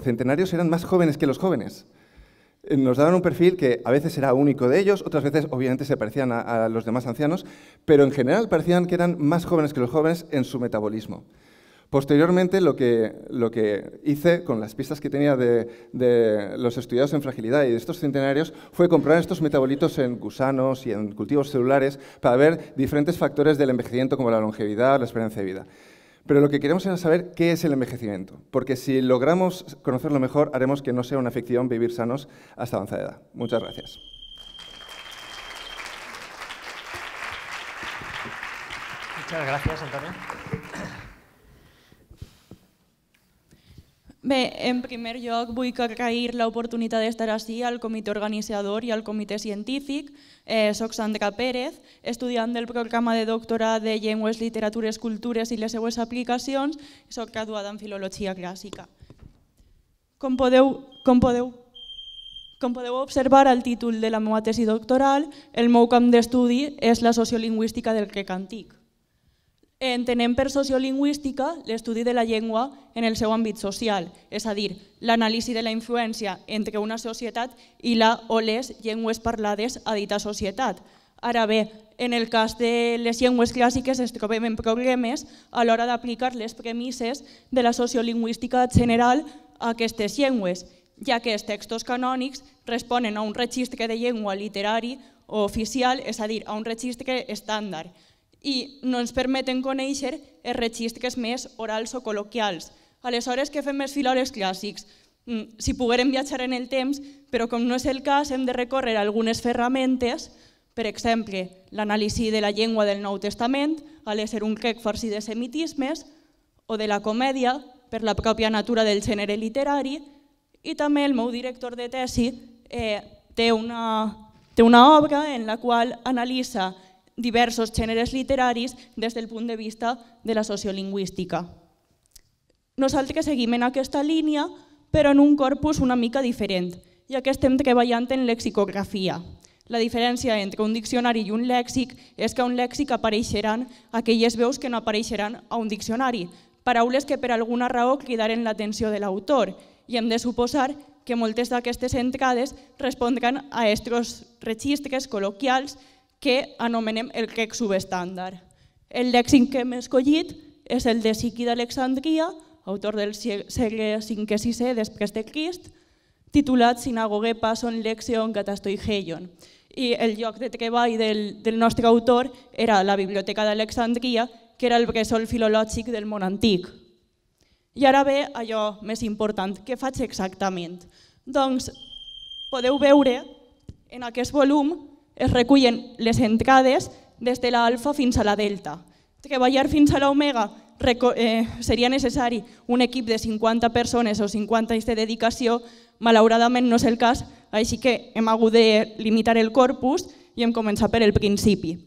centenarios eran más jóvenes que los jóvenes. Nos daban un perfil que a veces era único de ellos, otras veces obviamente se parecían a los demás ancianos, pero en general parecían que eran más jóvenes que los jóvenes en su metabolismo. Posteriormente, lo que hice con las pistas que tenía de los estudiados en fragilidad y de estos centenarios fue comprobar estos metabolitos en gusanos y en cultivos celulares para ver diferentes factores del envejecimiento como la longevidad, la esperanza de vida. Pero lo que queremos es saber qué es el envejecimiento, porque si logramos conocerlo mejor, haremos que no sea una ficción vivir sanos hasta avanzada edad. Muchas gracias. Muchas gracias, Antonio. Bé, en primer lloc vull agrair l'oportunitat d'estar ací al comitè organitzador i al comitè científic. Soc Sandra Pérez, estudiant del programa de doctorat de Llengües, Literatures, Cultures i les seues aplicacions. Soc graduada en Filologia Clàssica. Com podeu observar al títol de la meva tesi doctoral, el meu camp d'estudi és la sociolingüística del grec antic. Entenem per sociolingüística l'estudi de la llengua en el seu àmbit social, és a dir, l'anàlisi de la influència entre una societat i la o les llengües parlades a dita societat. Ara bé, en el cas de les llengües clàssiques ens trobem en problemes a l'hora d'aplicar les premisses de la sociolingüística general a aquestes llengües, ja que els textos canònics responen a un registre de llengua literari o oficial, és a dir, a un registre estàndard, i no ens permeten conèixer els registres més orals o col·loquials. Aleshores, què fem els filòlegs clàssics? Si poguérem viatjar en el temps, però com no és el cas, hem de recórrer a algunes ferramentes, per exemple, l'anàlisi de la llengua del Nou Testament, a l'ésser un grec farcí de semitismes, o de la comèdia, per la pròpia natura del gènere literari, i també el meu director de tesi té una obra en la qual analitza diversos gèneres literaris des del punt de vista de la sociolingüística. Nosaltres seguim en aquesta línia, però en un corpus una mica diferent, ja que estem treballant en lexicografia. La diferència entre un diccionari i un lèxic és que a un lèxic apareixeran aquelles veus que no apareixeran a un diccionari, paraules que per alguna raó cridaren l'atenció de l'autor, i hem de suposar que moltes d'aquestes entrades respondran a aquests registres col·loquials que anomenem el grec subestàndard. El lèxic que hem escollit és el de Psiqui d'Alexandria, autor del segle V-VI després de Crist, titulat Sinagoge Passon Lexion Katastoigeion. I el lloc de treball del nostre autor era la Biblioteca d'Alexandria, que era el bressol filològic del món antic. I ara ve allò més important, què faig exactament? Doncs podeu veure en aquest volum es recullen les entrades des de l'alfa fins a la delta. Treballar fins a l'omega seria necessari un equip de 50 persones o 50 anys de dedicació, Malauradament no és el cas, així que hem hagut de limitar el corpus i hem començat per el principi.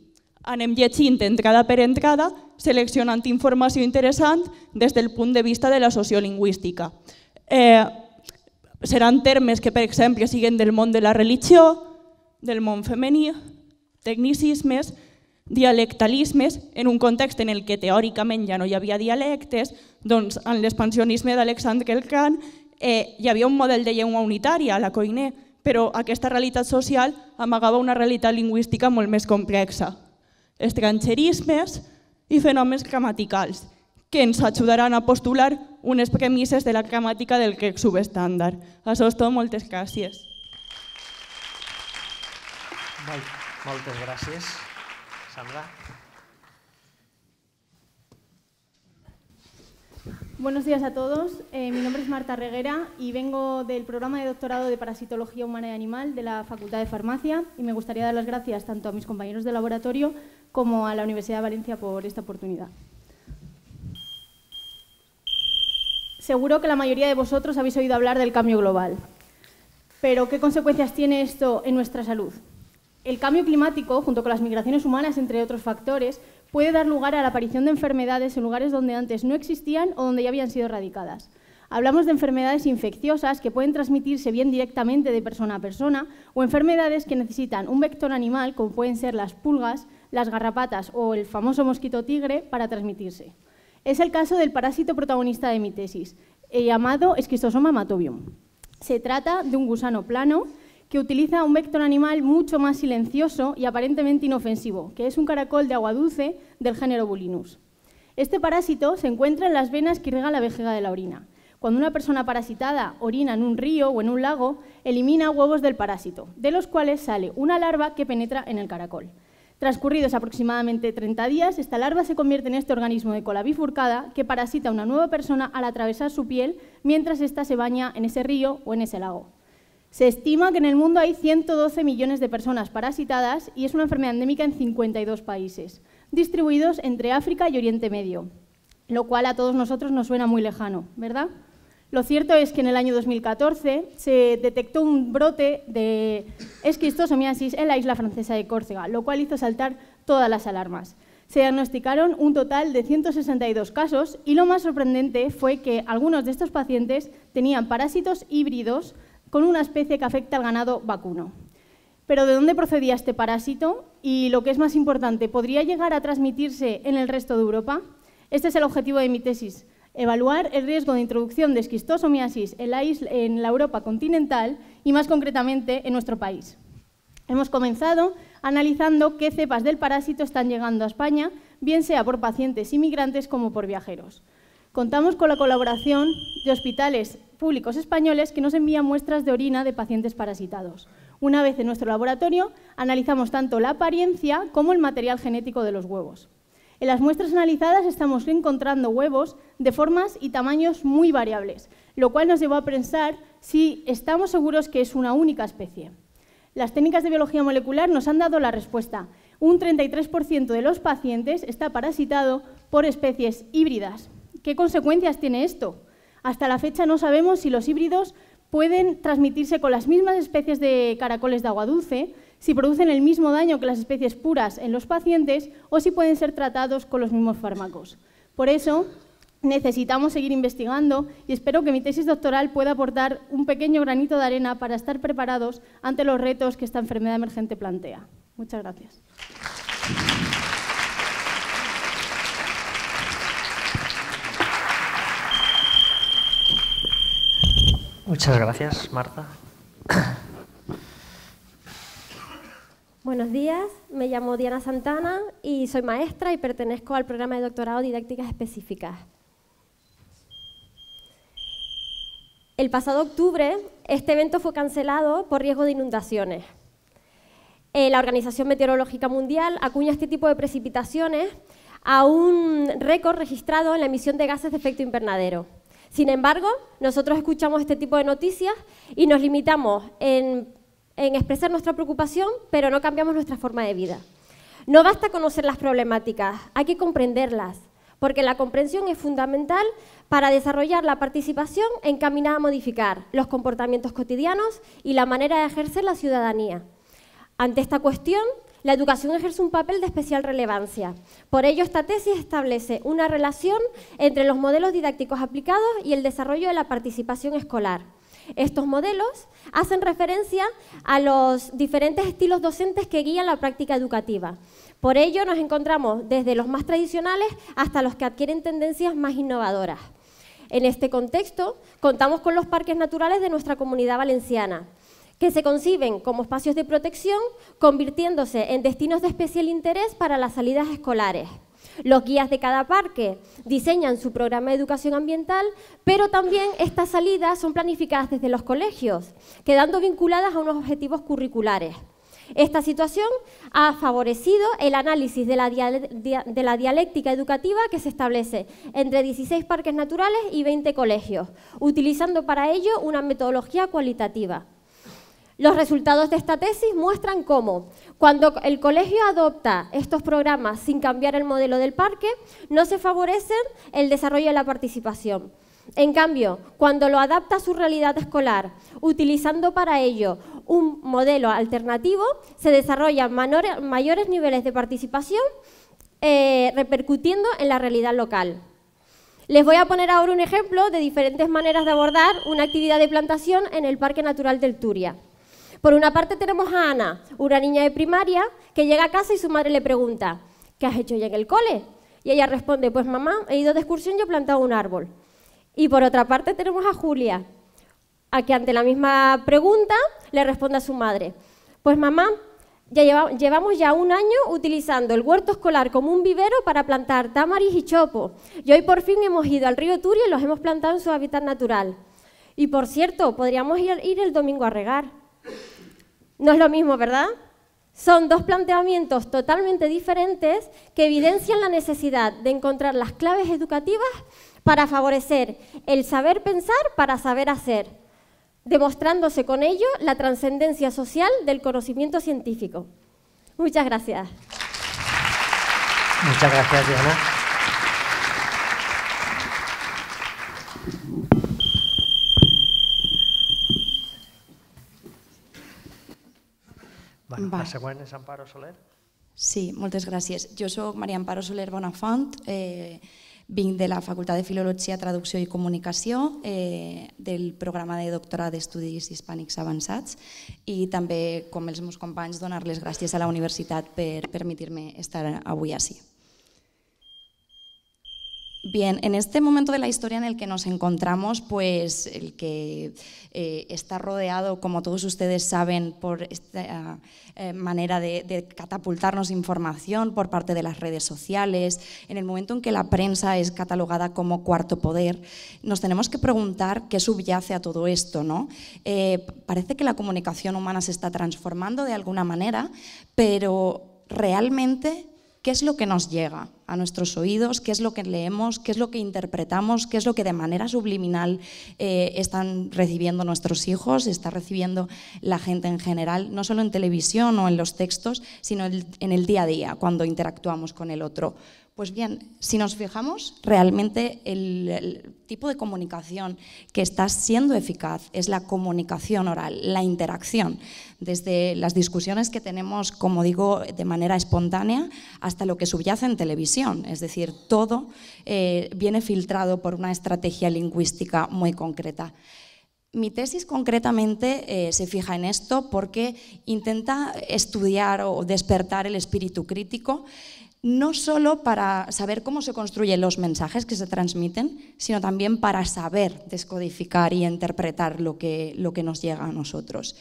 Anem llegint entrada per entrada, seleccionant informació interessant des del punt de vista de la sociolingüística. Seran termes que, per exemple, siguin del món de la religió, del món femení, tecnicismes, dialectalismes, en un context en el que teòricament ja no hi havia dialectes, doncs en l'expansionisme d'Alexandre el Gran hi havia un model de llengua unitària, la Koiné, però aquesta realitat social amagava una realitat lingüística molt més complexa. Estrangerismes i fenòmens gramaticals, que ens ajudaran a postular unes premisses de la gramàtica del grec subestàndard. Això és tot, moltes gràcies. Moltes gràcies. Sandra. Buenos días a todos. Mi nombre es Marta Reguera y vengo del programa de doctorado de Parasitología Humana y Animal de la Facultad de Farmacia y me gustaría dar las gracias tanto a mis compañeros de laboratorio como a la Universidad de Valencia por esta oportunidad. Seguro que la mayoría de vosotros habéis oído hablar del cambio global, pero ¿qué consecuencias tiene esto en nuestra salud? El cambio climático, junto con las migraciones humanas, entre otros factores, puede dar lugar a la aparición de enfermedades en lugares donde antes no existían o donde ya habían sido erradicadas. Hablamos de enfermedades infecciosas que pueden transmitirse bien directamente de persona a persona o enfermedades que necesitan un vector animal, como pueden ser las pulgas, las garrapatas o el famoso mosquito tigre, para transmitirse. Es el caso del parásito protagonista de mi tesis, llamado Schistosoma hematobium. Se trata de un gusano plano que utiliza un vector animal mucho más silencioso y aparentemente inofensivo, que es un caracol de agua dulce del género Bulinus. Este parásito se encuentra en las venas que irrigan la vejiga de la orina. Cuando una persona parasitada orina en un río o en un lago, elimina huevos del parásito, de los cuales sale una larva que penetra en el caracol. Transcurridos aproximadamente 30 días, esta larva se convierte en este organismo de cola bifurcada que parasita a una nueva persona al atravesar su piel mientras ésta se baña en ese río o en ese lago. Se estima que en el mundo hay 112 millones de personas parasitadas y es una enfermedad endémica en 52 países, distribuidos entre África y Oriente Medio, lo cual a todos nosotros nos suena muy lejano, ¿verdad? Lo cierto es que en el año 2014 se detectó un brote de esquistosomiasis en la isla francesa de Córcega, lo cual hizo saltar todas las alarmas. Se diagnosticaron un total de 162 casos y lo más sorprendente fue que algunos de estos pacientes tenían parásitos híbridos con una especie que afecta al ganado vacuno. Pero ¿de dónde procedía este parásito? Y lo que es más importante, ¿podría llegar a transmitirse en el resto de Europa? Este es el objetivo de mi tesis, evaluar el riesgo de introducción de esquistosomiasis en la Europa continental y más concretamente en nuestro país. Hemos comenzado analizando qué cepas del parásito están llegando a España, bien sea por pacientes inmigrantes como por viajeros. Contamos con la colaboración de hospitales públicos españoles que nos envían muestras de orina de pacientes parasitados. Una vez en nuestro laboratorio, analizamos tanto la apariencia como el material genético de los huevos. En las muestras analizadas estamos encontrando huevos de formas y tamaños muy variables, lo cual nos llevó a pensar si estamos seguros que es una única especie. Las técnicas de biología molecular nos han dado la respuesta. Un 33% de los pacientes está parasitado por especies híbridas. ¿Qué consecuencias tiene esto? Hasta la fecha no sabemos si los híbridos pueden transmitirse con las mismas especies de caracoles de agua dulce, si producen el mismo daño que las especies puras en los pacientes o si pueden ser tratados con los mismos fármacos. Por eso, necesitamos seguir investigando y espero que mi tesis doctoral pueda aportar un pequeño granito de arena para estar preparados ante los retos que esta enfermedad emergente plantea. Muchas gracias. Muchas gracias, Marta. Buenos días, me llamo Diana Santana y soy maestra y pertenezco al programa de doctorado Didácticas Específicas. El pasado octubre, este evento fue cancelado por riesgo de inundaciones. La Organización Meteorológica Mundial acuña este tipo de precipitaciones a un récord registrado en la emisión de gases de efecto invernadero. Sin embargo, nosotros escuchamos este tipo de noticias y nos limitamos en expresar nuestra preocupación, pero no cambiamos nuestra forma de vida. No basta conocer las problemáticas, hay que comprenderlas, porque la comprensión es fundamental para desarrollar la participación encaminada a modificar los comportamientos cotidianos y la manera de ejercer la ciudadanía. Ante esta cuestión, la educación ejerce un papel de especial relevancia. Por ello, esta tesis establece una relación entre los modelos didácticos aplicados y el desarrollo de la participación escolar. Estos modelos hacen referencia a los diferentes estilos docentes que guían la práctica educativa. Por ello, nos encontramos desde los más tradicionales hasta los que adquieren tendencias más innovadoras. En este contexto, contamos con los parques naturales de nuestra Comunidad Valenciana, que se conciben como espacios de protección, convirtiéndose en destinos de especial interés para las salidas escolares. Los guías de cada parque diseñan su programa de educación ambiental, pero también estas salidas son planificadas desde los colegios, quedando vinculadas a unos objetivos curriculares. Esta situación ha favorecido el análisis de la dialéctica educativa que se establece entre 16 parques naturales y 20 colegios, utilizando para ello una metodología cualitativa. Los resultados de esta tesis muestran cómo, cuando el colegio adopta estos programas sin cambiar el modelo del parque, no se favorece el desarrollo de la participación. En cambio, cuando lo adapta a su realidad escolar, utilizando para ello un modelo alternativo, se desarrollan mayores niveles de participación, repercutiendo en la realidad local. Les voy a poner ahora un ejemplo de diferentes maneras de abordar una actividad de plantación en el Parque Natural del Turia. Por una parte tenemos a Ana, una niña de primaria que llega a casa y su madre le pregunta: ¿qué has hecho hoy en el cole? Y ella responde: pues mamá, he ido de excursión y he plantado un árbol. Y por otra parte tenemos a Julia, a que ante la misma pregunta le responde a su madre: pues mamá, llevamos ya un año utilizando el huerto escolar como un vivero para plantar tamaris y chopo. Y hoy por fin hemos ido al río Turia y los hemos plantado en su hábitat natural. Y por cierto, podríamos ir el domingo a regar. No es lo mismo, ¿verdad? Son dos planteamientos totalmente diferentes que evidencian la necesidad de encontrar las claves educativas para favorecer el saber pensar para saber hacer, demostrándose con ello la trascendencia social del conocimiento científico. Muchas gracias. Muchas gracias, Diana. Bueno, la següent és Amparo Soler. Sí, moltes gràcies. Jo soc Maria Amparo Soler Bonafont, vinc de la Facultat de Filologia, Traducció i Comunicació, del programa de doctorat d'Estudis Hispànics Avançats i també, com els meus companys, donar les gràcies a la universitat per permitir-me estar avui així. Bien, en este momento de la historia en el que nos encontramos, pues el que está rodeado, como todos ustedes saben, por esta manera de catapultarnos información por parte de las redes sociales, en el momento en que la prensa es catalogada como cuarto poder, nos tenemos que preguntar qué subyace a todo esto, ¿no? Parece que la comunicación humana se está transformando de alguna manera, pero realmente, ¿qué es lo que nos llega a nuestros oídos? ¿Qué es lo que leemos? ¿Qué es lo que interpretamos? ¿Qué es lo que de manera subliminal están recibiendo nuestros hijos? ¿Está recibiendo la gente en general? No solo en televisión o en los textos, sino en el día a día, cuando interactuamos con el otro. Pues bien, si nos fijamos, realmente el tipo de comunicación que está siendo eficaz es la comunicación oral, la interacción, desde las discusiones que tenemos, como digo, de manera espontánea, hasta lo que subyace en televisión. Es decir, todo viene filtrado por una estrategia lingüística muy concreta. Mi tesis concretamente se fija en esto porque intenta estudiar o despertar el espíritu crítico, no solo para saber cómo se construyen los mensajes que se transmiten, sino también para saber descodificar y interpretar lo que nos llega a nosotros.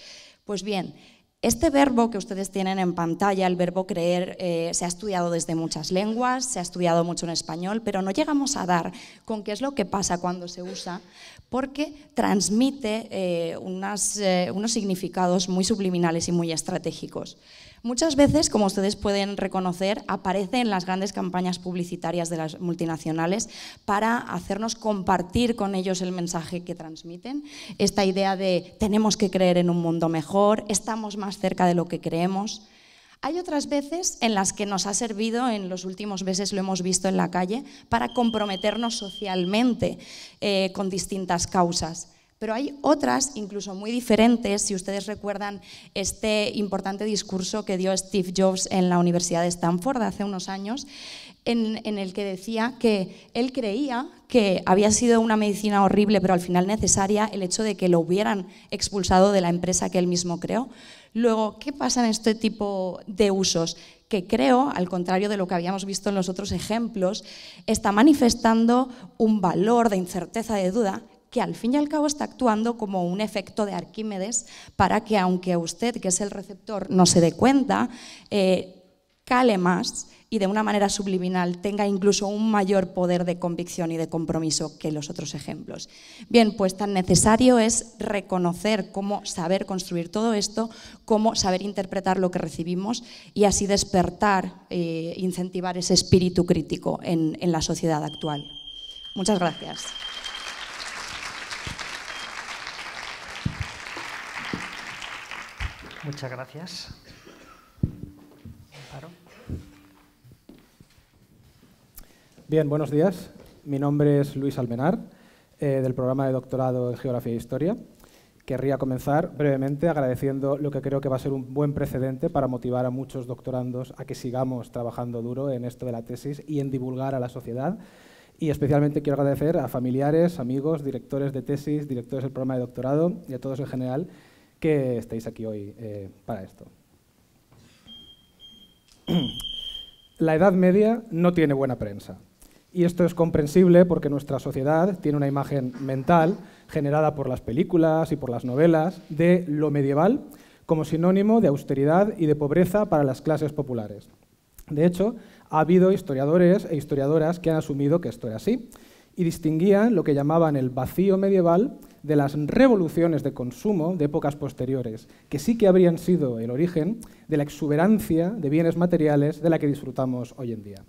Pues bien, este verbo que ustedes tienen en pantalla, el verbo creer, se ha estudiado desde muchas lenguas, se ha estudiado mucho en español, pero no llegamos a dar con qué es lo que pasa cuando se usa, porque transmite unos significados muy subliminales y muy estratégicos. Muchas veces, como ustedes pueden reconocer, aparece en las grandes campañas publicitarias de las multinacionales para hacernos compartir con ellos el mensaje que transmiten. Esta idea de tenemos que creer en un mundo mejor, estamos más cerca de lo que creemos. Hay otras veces en las que nos ha servido, en los últimos meses lo hemos visto en la calle, para comprometernos socialmente con distintas causas. Pero hay otras, incluso muy diferentes, si ustedes recuerdan este importante discurso que dio Steve Jobs en la Universidad de Stanford hace unos años, en el que decía que él creía que había sido una medicina horrible, pero al final necesaria, el hecho de que lo hubieran expulsado de la empresa que él mismo creó. Luego, ¿qué pasa en este tipo de usos? Que creo, al contrario de lo que habíamos visto en los otros ejemplos, está manifestando un valor de incerteza, de duda, que al fin y al cabo está actuando como un efecto de Arquímedes para que, aunque usted, que es el receptor, no se dé cuenta, cale más y de una manera subliminal tenga incluso un mayor poder de convicción y de compromiso que los otros ejemplos. Bien, pues tan necesario es reconocer cómo saber construir todo esto, cómo saber interpretar lo que recibimos y así despertar, incentivar ese espíritu crítico en la sociedad actual. Muchas gracias. Muchas gracias. Amparo. Bien, buenos días. Mi nombre es Luis Almenar, del programa de doctorado en Geografía e Historia. Querría comenzar brevemente agradeciendo lo que creo que va a ser un buen precedente para motivar a muchos doctorandos a que sigamos trabajando duro en esto de la tesis y en divulgar a la sociedad. Y especialmente quiero agradecer a familiares, amigos, directores de tesis, directores del programa de doctorado y a todos en general que estéis aquí hoy para esto. La Edad Media no tiene buena prensa. Y esto es comprensible porque nuestra sociedad tiene una imagen mental generada por las películas y por las novelas de lo medieval como sinónimo de austeridad y de pobreza para las clases populares. De hecho, ha habido historiadores e historiadoras que han asumido que esto era así y distinguían lo que llamaban el vacío medieval de las revoluciones de consumo de épocas posteriores, que sí que habrían sido el origen de la exuberancia de bienes materiales de la que disfrutamos hoy en día.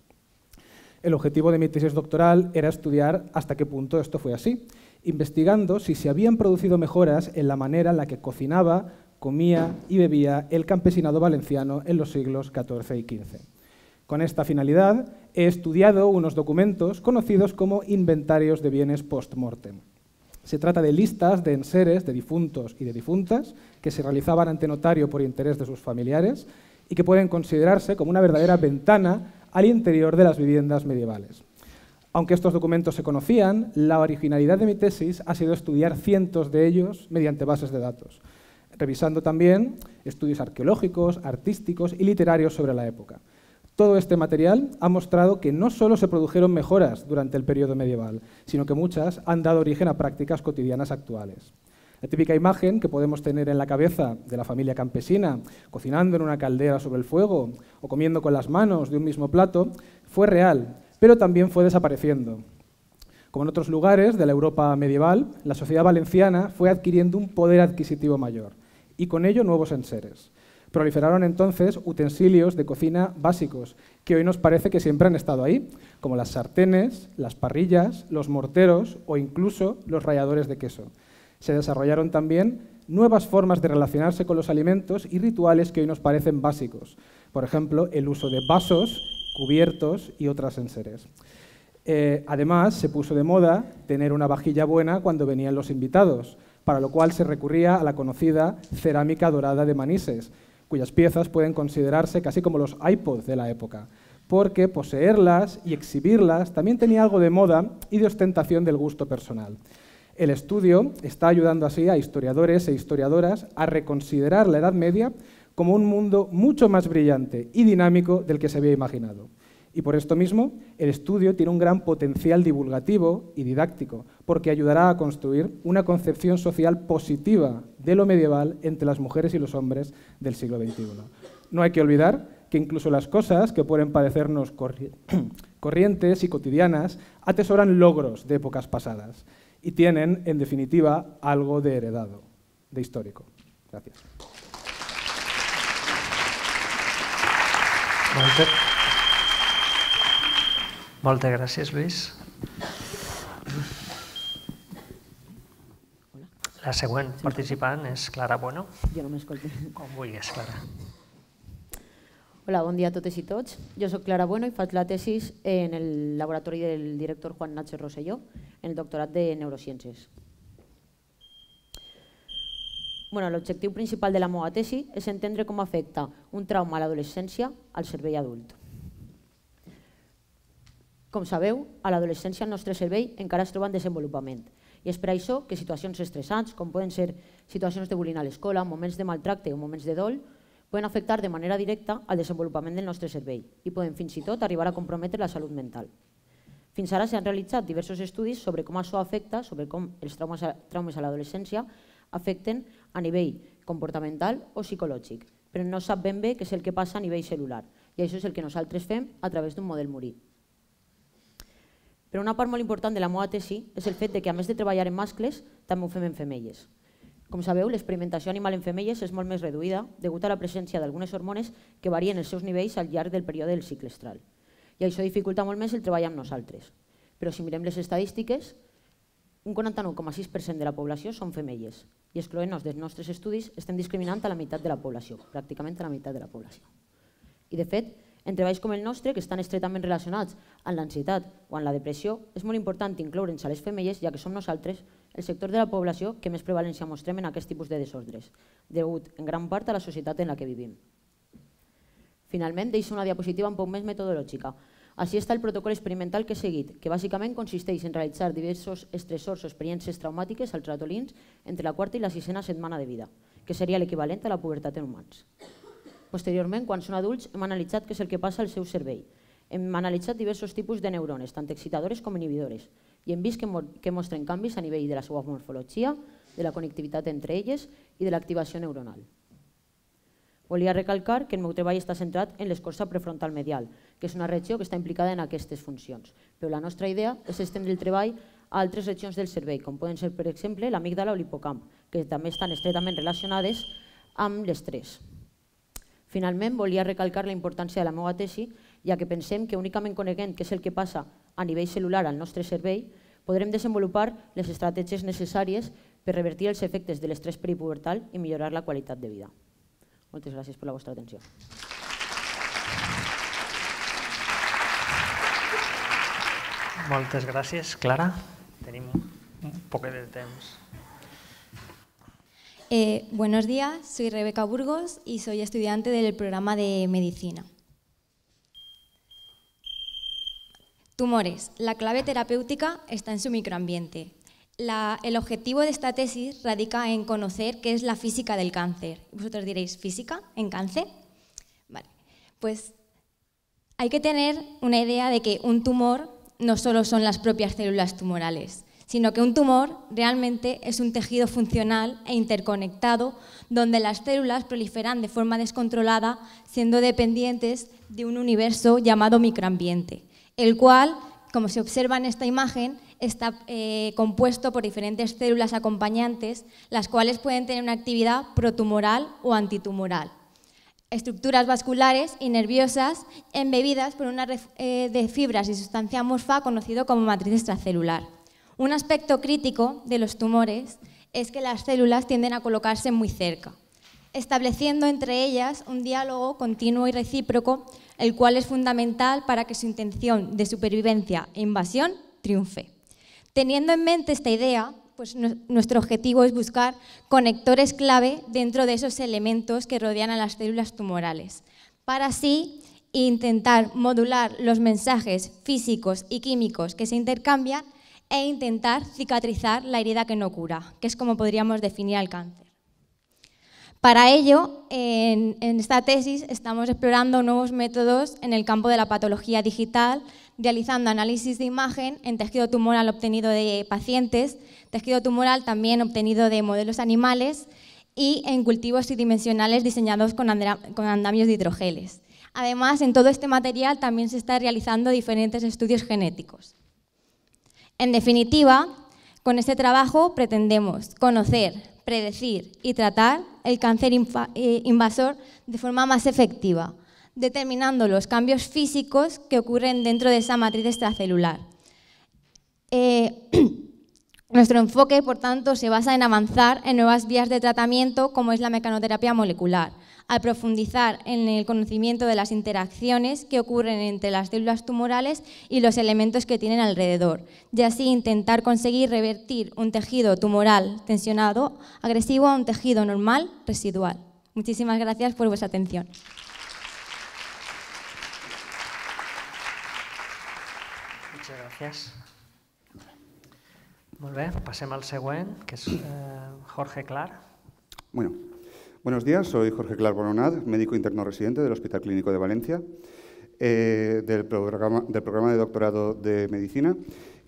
El objetivo de mi tesis doctoral era estudiar hasta qué punto esto fue así, investigando si se habían producido mejoras en la manera en la que cocinaba, comía y bebía el campesinado valenciano en los siglos XIV y XV. Con esta finalidad he estudiado unos documentos conocidos como inventarios de bienes post-mortem. Se trata de listas de enseres de difuntos y de difuntas que se realizaban ante notario por interés de sus familiares y que pueden considerarse como una verdadera ventana al interior de las viviendas medievales. Aunque estos documentos se conocían, la originalidad de mi tesis ha sido estudiar cientos de ellos mediante bases de datos, revisando también estudios arqueológicos, artísticos y literarios sobre la época. Todo este material ha mostrado que no solo se produjeron mejoras durante el periodo medieval, sino que muchas han dado origen a prácticas cotidianas actuales. La típica imagen que podemos tener en la cabeza de la familia campesina, cocinando en una caldera sobre el fuego o comiendo con las manos de un mismo plato, fue real, pero también fue desapareciendo. Como en otros lugares de la Europa medieval, la sociedad valenciana fue adquiriendo un poder adquisitivo mayor y con ello nuevos enseres. Proliferaron entonces utensilios de cocina básicos, que hoy nos parece que siempre han estado ahí, como las sartenes, las parrillas, los morteros o incluso los ralladores de queso. Se desarrollaron también nuevas formas de relacionarse con los alimentos y rituales que hoy nos parecen básicos. Por ejemplo, el uso de vasos, cubiertos y otras enseres. Además, se puso de moda tener una vajilla buena cuando venían los invitados, para lo cual se recurría a la conocida cerámica dorada de Manises, cuyas piezas pueden considerarse casi como los iPods de la época, porque poseerlas y exhibirlas también tenía algo de moda y de ostentación del gusto personal. El estudio está ayudando así a historiadores e historiadoras a reconsiderar la Edad Media como un mundo mucho más brillante y dinámico del que se había imaginado. Y por esto mismo, el estudio tiene un gran potencial divulgativo y didáctico, porque ayudará a construir una concepción social positiva de lo medieval entre las mujeres y los hombres del siglo XXI. No hay que olvidar que incluso las cosas que pueden parecernos corrientes y cotidianas atesoran logros de épocas pasadas y tienen, en definitiva, algo de heredado, de histórico. Gracias. Moltes gràcies, Lluís. La següent participant és Clara Bueno. Jo no m'escolto. Com vulguis, Clara. Hola, bon dia a totes i tots. Jo soc Clara Bueno i faig la tesis en el laboratori del director Juan Nacho Rosselló, en el doctorat de Neurociències. L'objectiu principal de la meva tesi és entendre com afecta un trauma a l'adolescència al cervell adult. Com sabeu, a l'adolescència el nostre cervell encara es troba en desenvolupament i és per això que situacions estressants, com poden ser situacions de bullying a l'escola, moments de maltracte o moments de dol, poden afectar de manera directa al desenvolupament del nostre cervell i poden fins i tot arribar a comprometre la salut mental. Fins ara s'han realitzat diversos estudis sobre com això afecta, sobre com els traumes a l'adolescència afecten a nivell comportamental o psicològic, però no sap ben bé què és el que passa a nivell celular i això és el que nosaltres fem a través d'un model Murí. Però una part molt important de la meva tesi és el fet que a més de treballar en mascles, també ho fem en femelles. Com sabeu, l'experimentació animal en femelles és molt més reduïda degut a la presència d'algunes hormones que varien els seus nivells al llarg del període del cicle estral. I això dificulta molt més el treball amb nosaltres. Però si mirem les estadístiques, un 49,6% de la població són femelles i excloent-nos dels nostres estudis estem discriminant a la meitat de la població, pràcticament a la meitat de la població. I de fet, en treballs com el nostre, que estan estretament relacionats amb l'ansietat o amb la depressió, és molt important incloure'ns a les femelles, ja que som nosaltres el sector de la població que més prevalència mostrem en aquest tipus de desordres, degut en gran part a la societat en la que vivim. Finalment, deixo una diapositiva un poc més metodològica. Així està el protocol experimental que he seguit, que bàsicament consisteix en realitzar diversos estressors o experiències traumàtiques als ratolins entre la quarta i la sisena setmana de vida, que seria l'equivalent a la pubertat en humans. Posteriorment, quan són adults, hem analitzat què és el que passa al seu cervell. Hem analitzat diversos tipus de neurones, tant excitadores com inhibidores, i hem vist que mostren canvis a nivell de la seva morfologia, de la connectivitat entre elles i de l'activació neuronal. Volia recalcar que el meu treball està centrat en l'escorça prefrontal medial, que és una regió que està implicada en aquestes funcions, però la nostra idea és estendre el treball a altres regions del cervell, com poden ser, per exemple, l'amígdala o l'hipocamp, que també estan estretament relacionades amb l'estrès. Finalment, volia recalcar la importància de la meva tesi, ja que pensem que únicament coneguent què és el que passa a nivell celular al nostre cervell, podrem desenvolupar les estratègies necessàries per revertir els efectes de l'estrès peripubertal i millorar la qualitat de vida. Moltes gràcies per la vostra atenció. Moltes gràcies, Clara. Tenim un poc de temps. Buenos días, soy Rebeca Burgos y soy estudiante del programa de Medicina. Tumores. La clave terapéutica está en su microambiente. El objetivo de esta tesis radica en conocer qué es la física del cáncer. Vosotros diréis, ¿física en cáncer? Vale. Pues hay que tener una idea de que un tumor no solo son las propias células tumorales, sino que un tumor realmente es un tejido funcional e interconectado donde las células proliferan de forma descontrolada, siendo dependientes de un universo llamado microambiente, el cual, como se observa en esta imagen, está compuesto por diferentes células acompañantes, las cuales pueden tener una actividad protumoral o antitumoral. Estructuras vasculares y nerviosas embebidas por una red de fibras y sustancia amorfa conocido como matriz extracelular. Un aspecto crítico de los tumores es que las células tienden a colocarse muy cerca, estableciendo entre ellas un diálogo continuo y recíproco, el cual es fundamental para que su intención de supervivencia e invasión triunfe. Teniendo en mente esta idea, pues nuestro objetivo es buscar conectores clave dentro de esos elementos que rodean a las células tumorales, para así intentar modular los mensajes físicos y químicos que se intercambian e intentar cicatrizar la herida que no cura, que es como podríamos definir al cáncer. Para ello, en esta tesis estamos explorando nuevos métodos en el campo de la patología digital, realizando análisis de imagen en tejido tumoral obtenido de pacientes, tejido tumoral también obtenido de modelos animales y en cultivos tridimensionales diseñados con andamios de hidrogeles. Además, en todo este material también se están realizando diferentes estudios genéticos. En definitiva, con este trabajo pretendemos conocer, predecir y tratar el cáncer invasor de forma más efectiva, determinando los cambios físicos que ocurren dentro de esa matriz extracelular. Nuestro enfoque, por tanto, se basa en avanzar en nuevas vías de tratamiento como es la mecanoterapia molecular, al profundizar en el conocimiento de las interacciones que ocurren entre las células tumorales y los elementos que tienen alrededor, y así intentar conseguir revertir un tejido tumoral tensionado agresivo a un tejido normal residual. Muchísimas gracias por vuestra atención. Muchas gracias. Molt bé, passem al següent, que és Jorge Clar. Bueno, buenos días, soy Jorge Clar Bononad, médico interno residente del Hospital Clínico de Valencia, del programa de doctorado de medicina,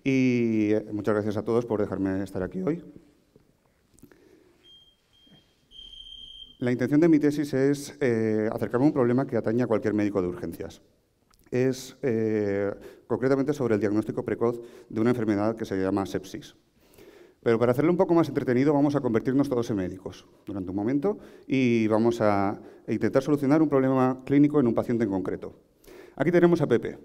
y muchas gracias a todos por dejarme estar aquí hoy. La intención de mi tesis es acercarme a un problema que atañe a cualquier médico de urgencias. Es concretamente sobre el diagnóstico precoz de una enfermedad que se llama sepsis. Pero para hacerlo un poco más entretenido vamos a convertirnos todos en médicos durante un momento y vamos a intentar solucionar un problema clínico en un paciente en concreto. Aquí tenemos a Pepe,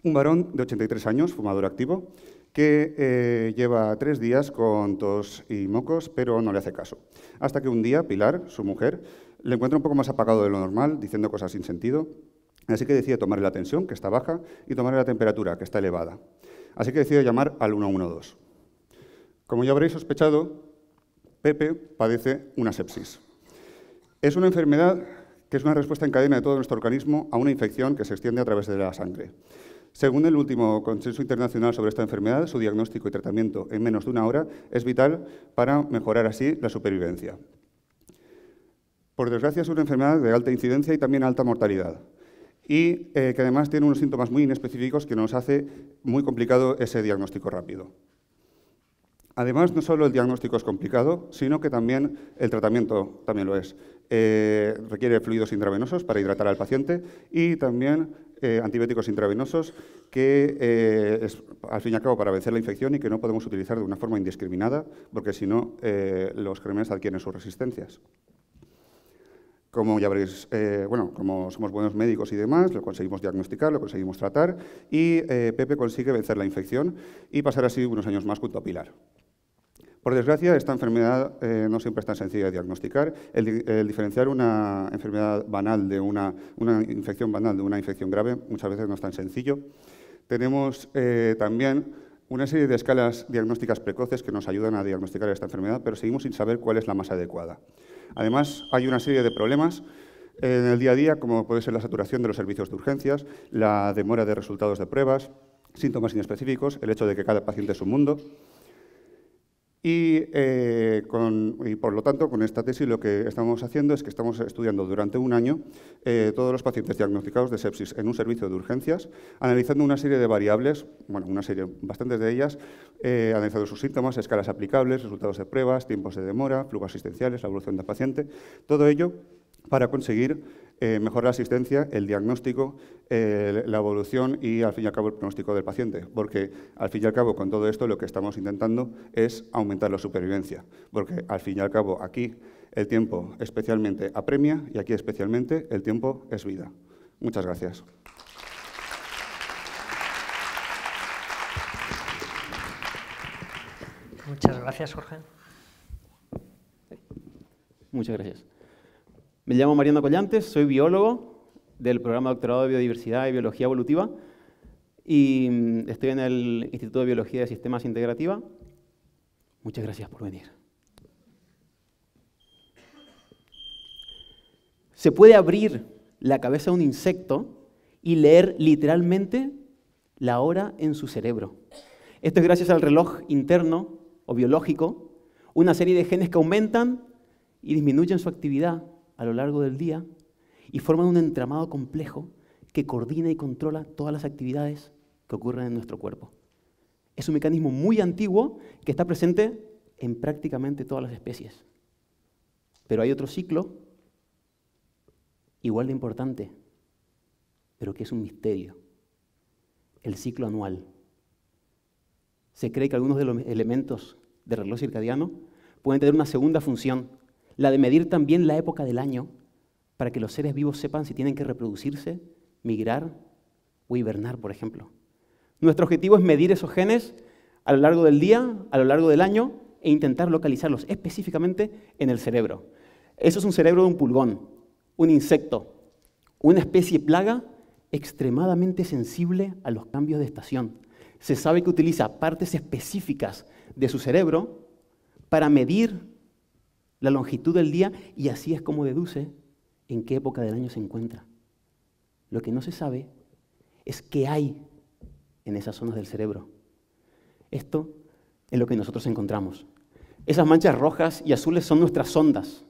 un varón de 83 años, fumador activo, que lleva 3 días con tos y mocos, pero no le hace caso. Hasta que un día Pilar, su mujer, le encuentra un poco más apagado de lo normal, diciendo cosas sin sentido. Así que decide tomarle la tensión, que está baja, y tomarle la temperatura, que está elevada. Así que decide llamar al 112. Como ya habréis sospechado, Pepe padece una sepsis. Es una enfermedad que es una respuesta en cadena de todo nuestro organismo a una infección que se extiende a través de la sangre. Según el último consenso internacional sobre esta enfermedad, su diagnóstico y tratamiento en menos de 1 hora es vital para mejorar así la supervivencia. Por desgracia, es una enfermedad de alta incidencia y también alta mortalidad, y que además tiene unos síntomas muy inespecíficos que nos hace muy complicado ese diagnóstico rápido. Además, no solo el diagnóstico es complicado, sino que también el tratamiento también lo es. Requiere fluidos intravenosos para hidratar al paciente y también antibióticos intravenosos que es, al fin y al cabo, para vencer la infección y que no podemos utilizar de una forma indiscriminada, porque si no, los gérmenes adquieren sus resistencias. Como ya veréis, como somos buenos médicos y demás, lo conseguimos diagnosticar, lo conseguimos tratar y Pepe consigue vencer la infección y pasar así unos años más junto a Pilar. Por desgracia, esta enfermedad no siempre es tan sencilla de diagnosticar. El diferenciar una enfermedad banal de una infección banal de una infección grave muchas veces no es tan sencillo. Tenemos también una serie de escalas diagnósticas precoces que nos ayudan a diagnosticar esta enfermedad, pero seguimos sin saber cuál es la más adecuada. Además, hay una serie de problemas en el día a día, como puede ser la saturación de los servicios de urgencias, la demora de resultados de pruebas, síntomas inespecíficos, el hecho de que cada paciente es un mundo. Y por lo tanto, con esta tesis lo que estamos haciendo es que estamos estudiando durante 1 año todos los pacientes diagnosticados de sepsis en un servicio de urgencias, analizando una serie de variables, bastantes de ellas, analizando sus síntomas, escalas aplicables, resultados de pruebas, tiempos de demora, flujos asistenciales, la evolución del paciente, todo ello para conseguir mejorar la asistencia, el diagnóstico, la evolución y, al fin y al cabo, el pronóstico del paciente. Porque, al fin y al cabo, con todo esto, lo que estamos intentando es aumentar la supervivencia. Porque, al fin y al cabo, aquí el tiempo especialmente apremia y aquí especialmente el tiempo es vida. Muchas gracias. Muchas gracias, Jorge. Muchas gracias. Me llamo Mariano Collantes, soy biólogo del programa de doctorado de Biodiversidad y Biología Evolutiva y estoy en el Instituto de Biología de Sistemas Integrativa. Muchas gracias por venir. Se puede abrir la cabeza de un insecto y leer literalmente la hora en su cerebro. Esto es gracias al reloj interno o biológico, una serie de genes que aumentan y disminuyen su actividad a lo largo del día y forman un entramado complejo que coordina y controla todas las actividades que ocurren en nuestro cuerpo. Es un mecanismo muy antiguo que está presente en prácticamente todas las especies. Pero hay otro ciclo igual de importante, pero que es un misterio: el ciclo anual. Se cree que algunos de los elementos del reloj circadiano pueden tener una segunda función, la de medir también la época del año para que los seres vivos sepan si tienen que reproducirse, migrar o hibernar, por ejemplo. Nuestro objetivo es medir esos genes a lo largo del día, a lo largo del año, e intentar localizarlos específicamente en el cerebro. Eso es un cerebro de un pulgón. un insecto, una especie plaga extremadamente sensible a los cambios de estación. Se sabe que utiliza partes específicas de su cerebro para medir la longitud del día y así es como deduce en qué época del año se encuentra. Lo que no se sabe es qué hay en esas zonas del cerebro. Esto es lo que nosotros encontramos. Esas manchas rojas y azules son nuestras ondas.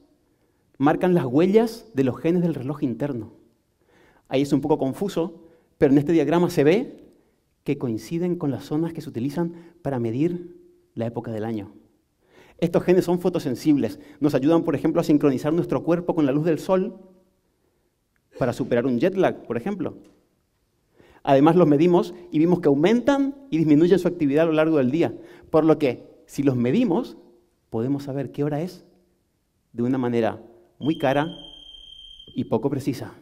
Marcan las huellas de los genes del reloj interno. Ahí es un poco confuso, pero en este diagrama se ve que coinciden con las zonas que se utilizan para medir la época del año. Estos genes son fotosensibles. Nos ayudan, por ejemplo, a sincronizar nuestro cuerpo con la luz del sol para superar un jet lag, por ejemplo. Además, los medimos y vimos que aumentan y disminuyen su actividad a lo largo del día. Por lo que, si los medimos, podemos saber qué hora es de una manera muy cara y poco precisa.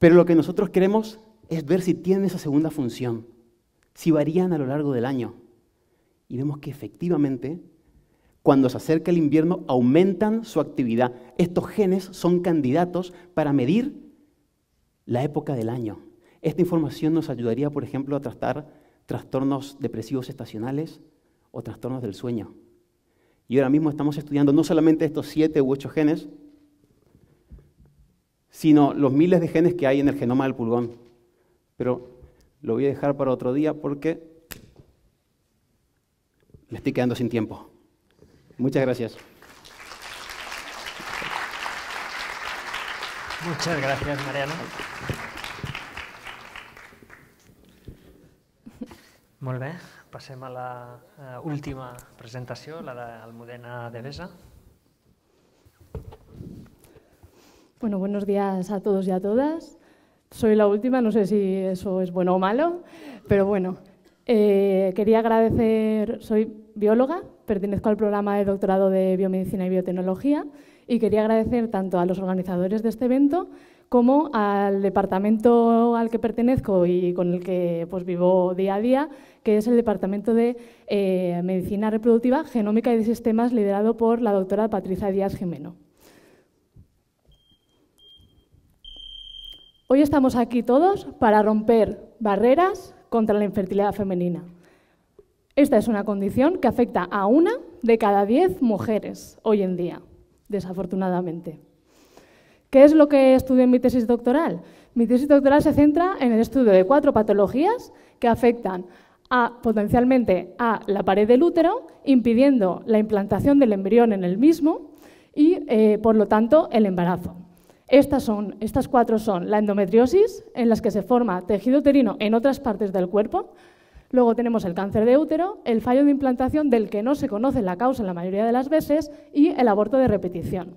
Pero lo que nosotros queremos es ver si tienen esa segunda función, si varían a lo largo del año. Y vemos que efectivamente, cuando se acerca el invierno, aumentan su actividad. Estos genes son candidatos para medir la época del año. Esta información nos ayudaría, por ejemplo, a tratar trastornos depresivos estacionales o trastornos del sueño. Y ahora mismo estamos estudiando no solamente estos 7 u 8 genes, sino los miles de genes que hay en el genoma del pulgón. Pero lo voy a dejar para otro día porque me estoy quedando sin tiempo. Muchas gracias. Muchas gracias, Mariano. Molt bé, passem a la última presentació, la d'Almudena Devesa. Bueno, buenos días a todos y a todas. Soy la última, no sé si eso es bueno o malo, pero bueno, quería agradecer, soy bióloga, pertenezco al programa de doctorado de Biomedicina y Biotecnología y quería agradecer tanto a los organizadores de este evento como al departamento al que pertenezco y con el que pues, vivo día a día, que es el Departamento de Medicina Reproductiva, Genómica y de Sistemas, liderado por la doctora Patricia Díaz Jimeno. Hoy estamos aquí todos para romper barreras contra la infertilidad femenina. Esta es una condición que afecta a 1 de cada 10 mujeres hoy en día, desafortunadamente. ¿Qué es lo que estudio en mi tesis doctoral? Mi tesis doctoral se centra en el estudio de 4 patologías que afectan potencialmente a la pared del útero, impidiendo la implantación del embrión en el mismo y, por lo tanto, el embarazo. Estas 4 son la endometriosis, en las que se forma tejido uterino en otras partes del cuerpo. Luego tenemos el cáncer de útero, el fallo de implantación del que no se conoce la causa en la mayoría de las veces y el aborto de repetición.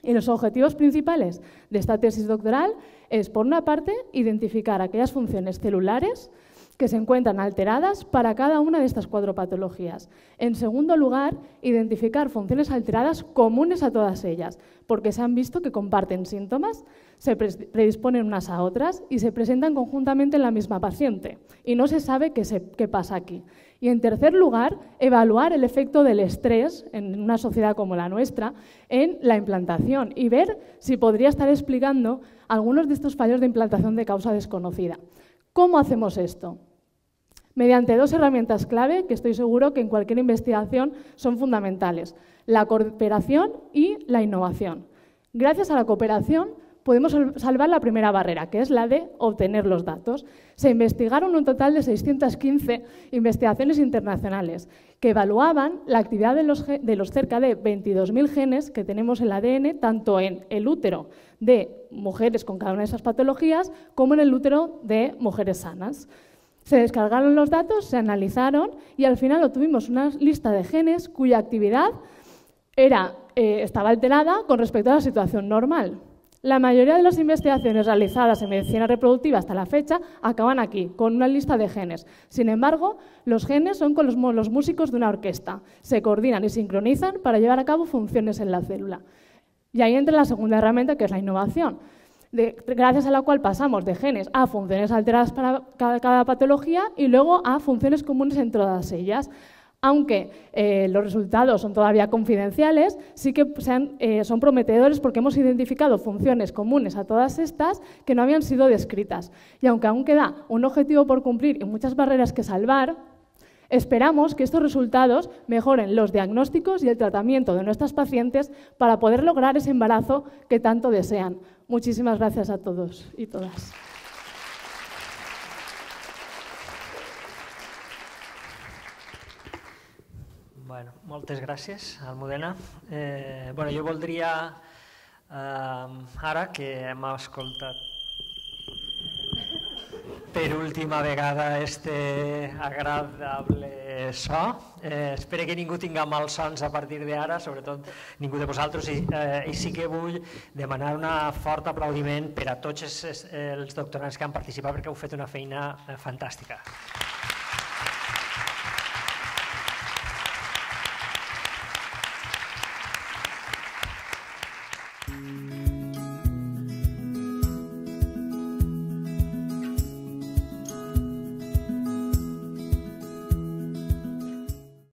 Y los objetivos principales de esta tesis doctoral es, por una parte, identificar aquellas funciones celulares que se encuentran alteradas para cada una de estas 4 patologías. En segundo lugar, identificar funciones alteradas comunes a todas ellas, porque se han visto que comparten síntomas, se predisponen unas a otras y se presentan conjuntamente en la misma paciente. Y no se sabe qué pasa aquí. Y en tercer lugar, evaluar el efecto del estrés en una sociedad como la nuestra en la implantación y ver si podría estar explicando algunos de estos fallos de implantación de causa desconocida. ¿Cómo hacemos esto? Mediante 2 herramientas clave que estoy seguro que en cualquier investigación son fundamentales: la cooperación y la innovación. Gracias a la cooperación podemos salvar la primera barrera, que es la de obtener los datos. Se investigaron un total de 615 investigaciones internacionales que evaluaban la actividad de los cerca de 22.000 genes que tenemos en el ADN, tanto en el útero de mujeres con cada una de esas patologías como en el útero de mujeres sanas. Se descargaron los datos, se analizaron y al final obtuvimos una lista de genes cuya actividad estaba alterada con respecto a la situación normal. La mayoría de las investigaciones realizadas en medicina reproductiva hasta la fecha acaban aquí, con una lista de genes. Sin embargo, los genes son como los músicos de una orquesta. Se coordinan y sincronizan para llevar a cabo funciones en la célula. Y ahí entra la segunda herramienta, que es la innovación, gracias a la cual pasamos de genes a funciones alteradas para cada patología y luego a funciones comunes en todas ellas. Aunque los resultados son todavía confidenciales, sí que son prometedores porque hemos identificado funciones comunes a todas estas que no habían sido descritas. Y aunque aún queda un objetivo por cumplir y muchas barreras que salvar, esperamos que estos resultados mejoren los diagnósticos y el tratamiento de nuestras pacientes para poder lograr ese embarazo que tanto desean. Muchísimas gracias a todos y todas. Bueno, moltes gràcies, Almudena. Jo voldria, ara que hem escoltat per última vegada este agradable so, espero que ningú tinga malsons a partir d'ara, sobretot ningú de vosaltres, i sí que vull demanar un fort aplaudiment per a tots els doctorants que han participat perquè heu fet una feina fantàstica.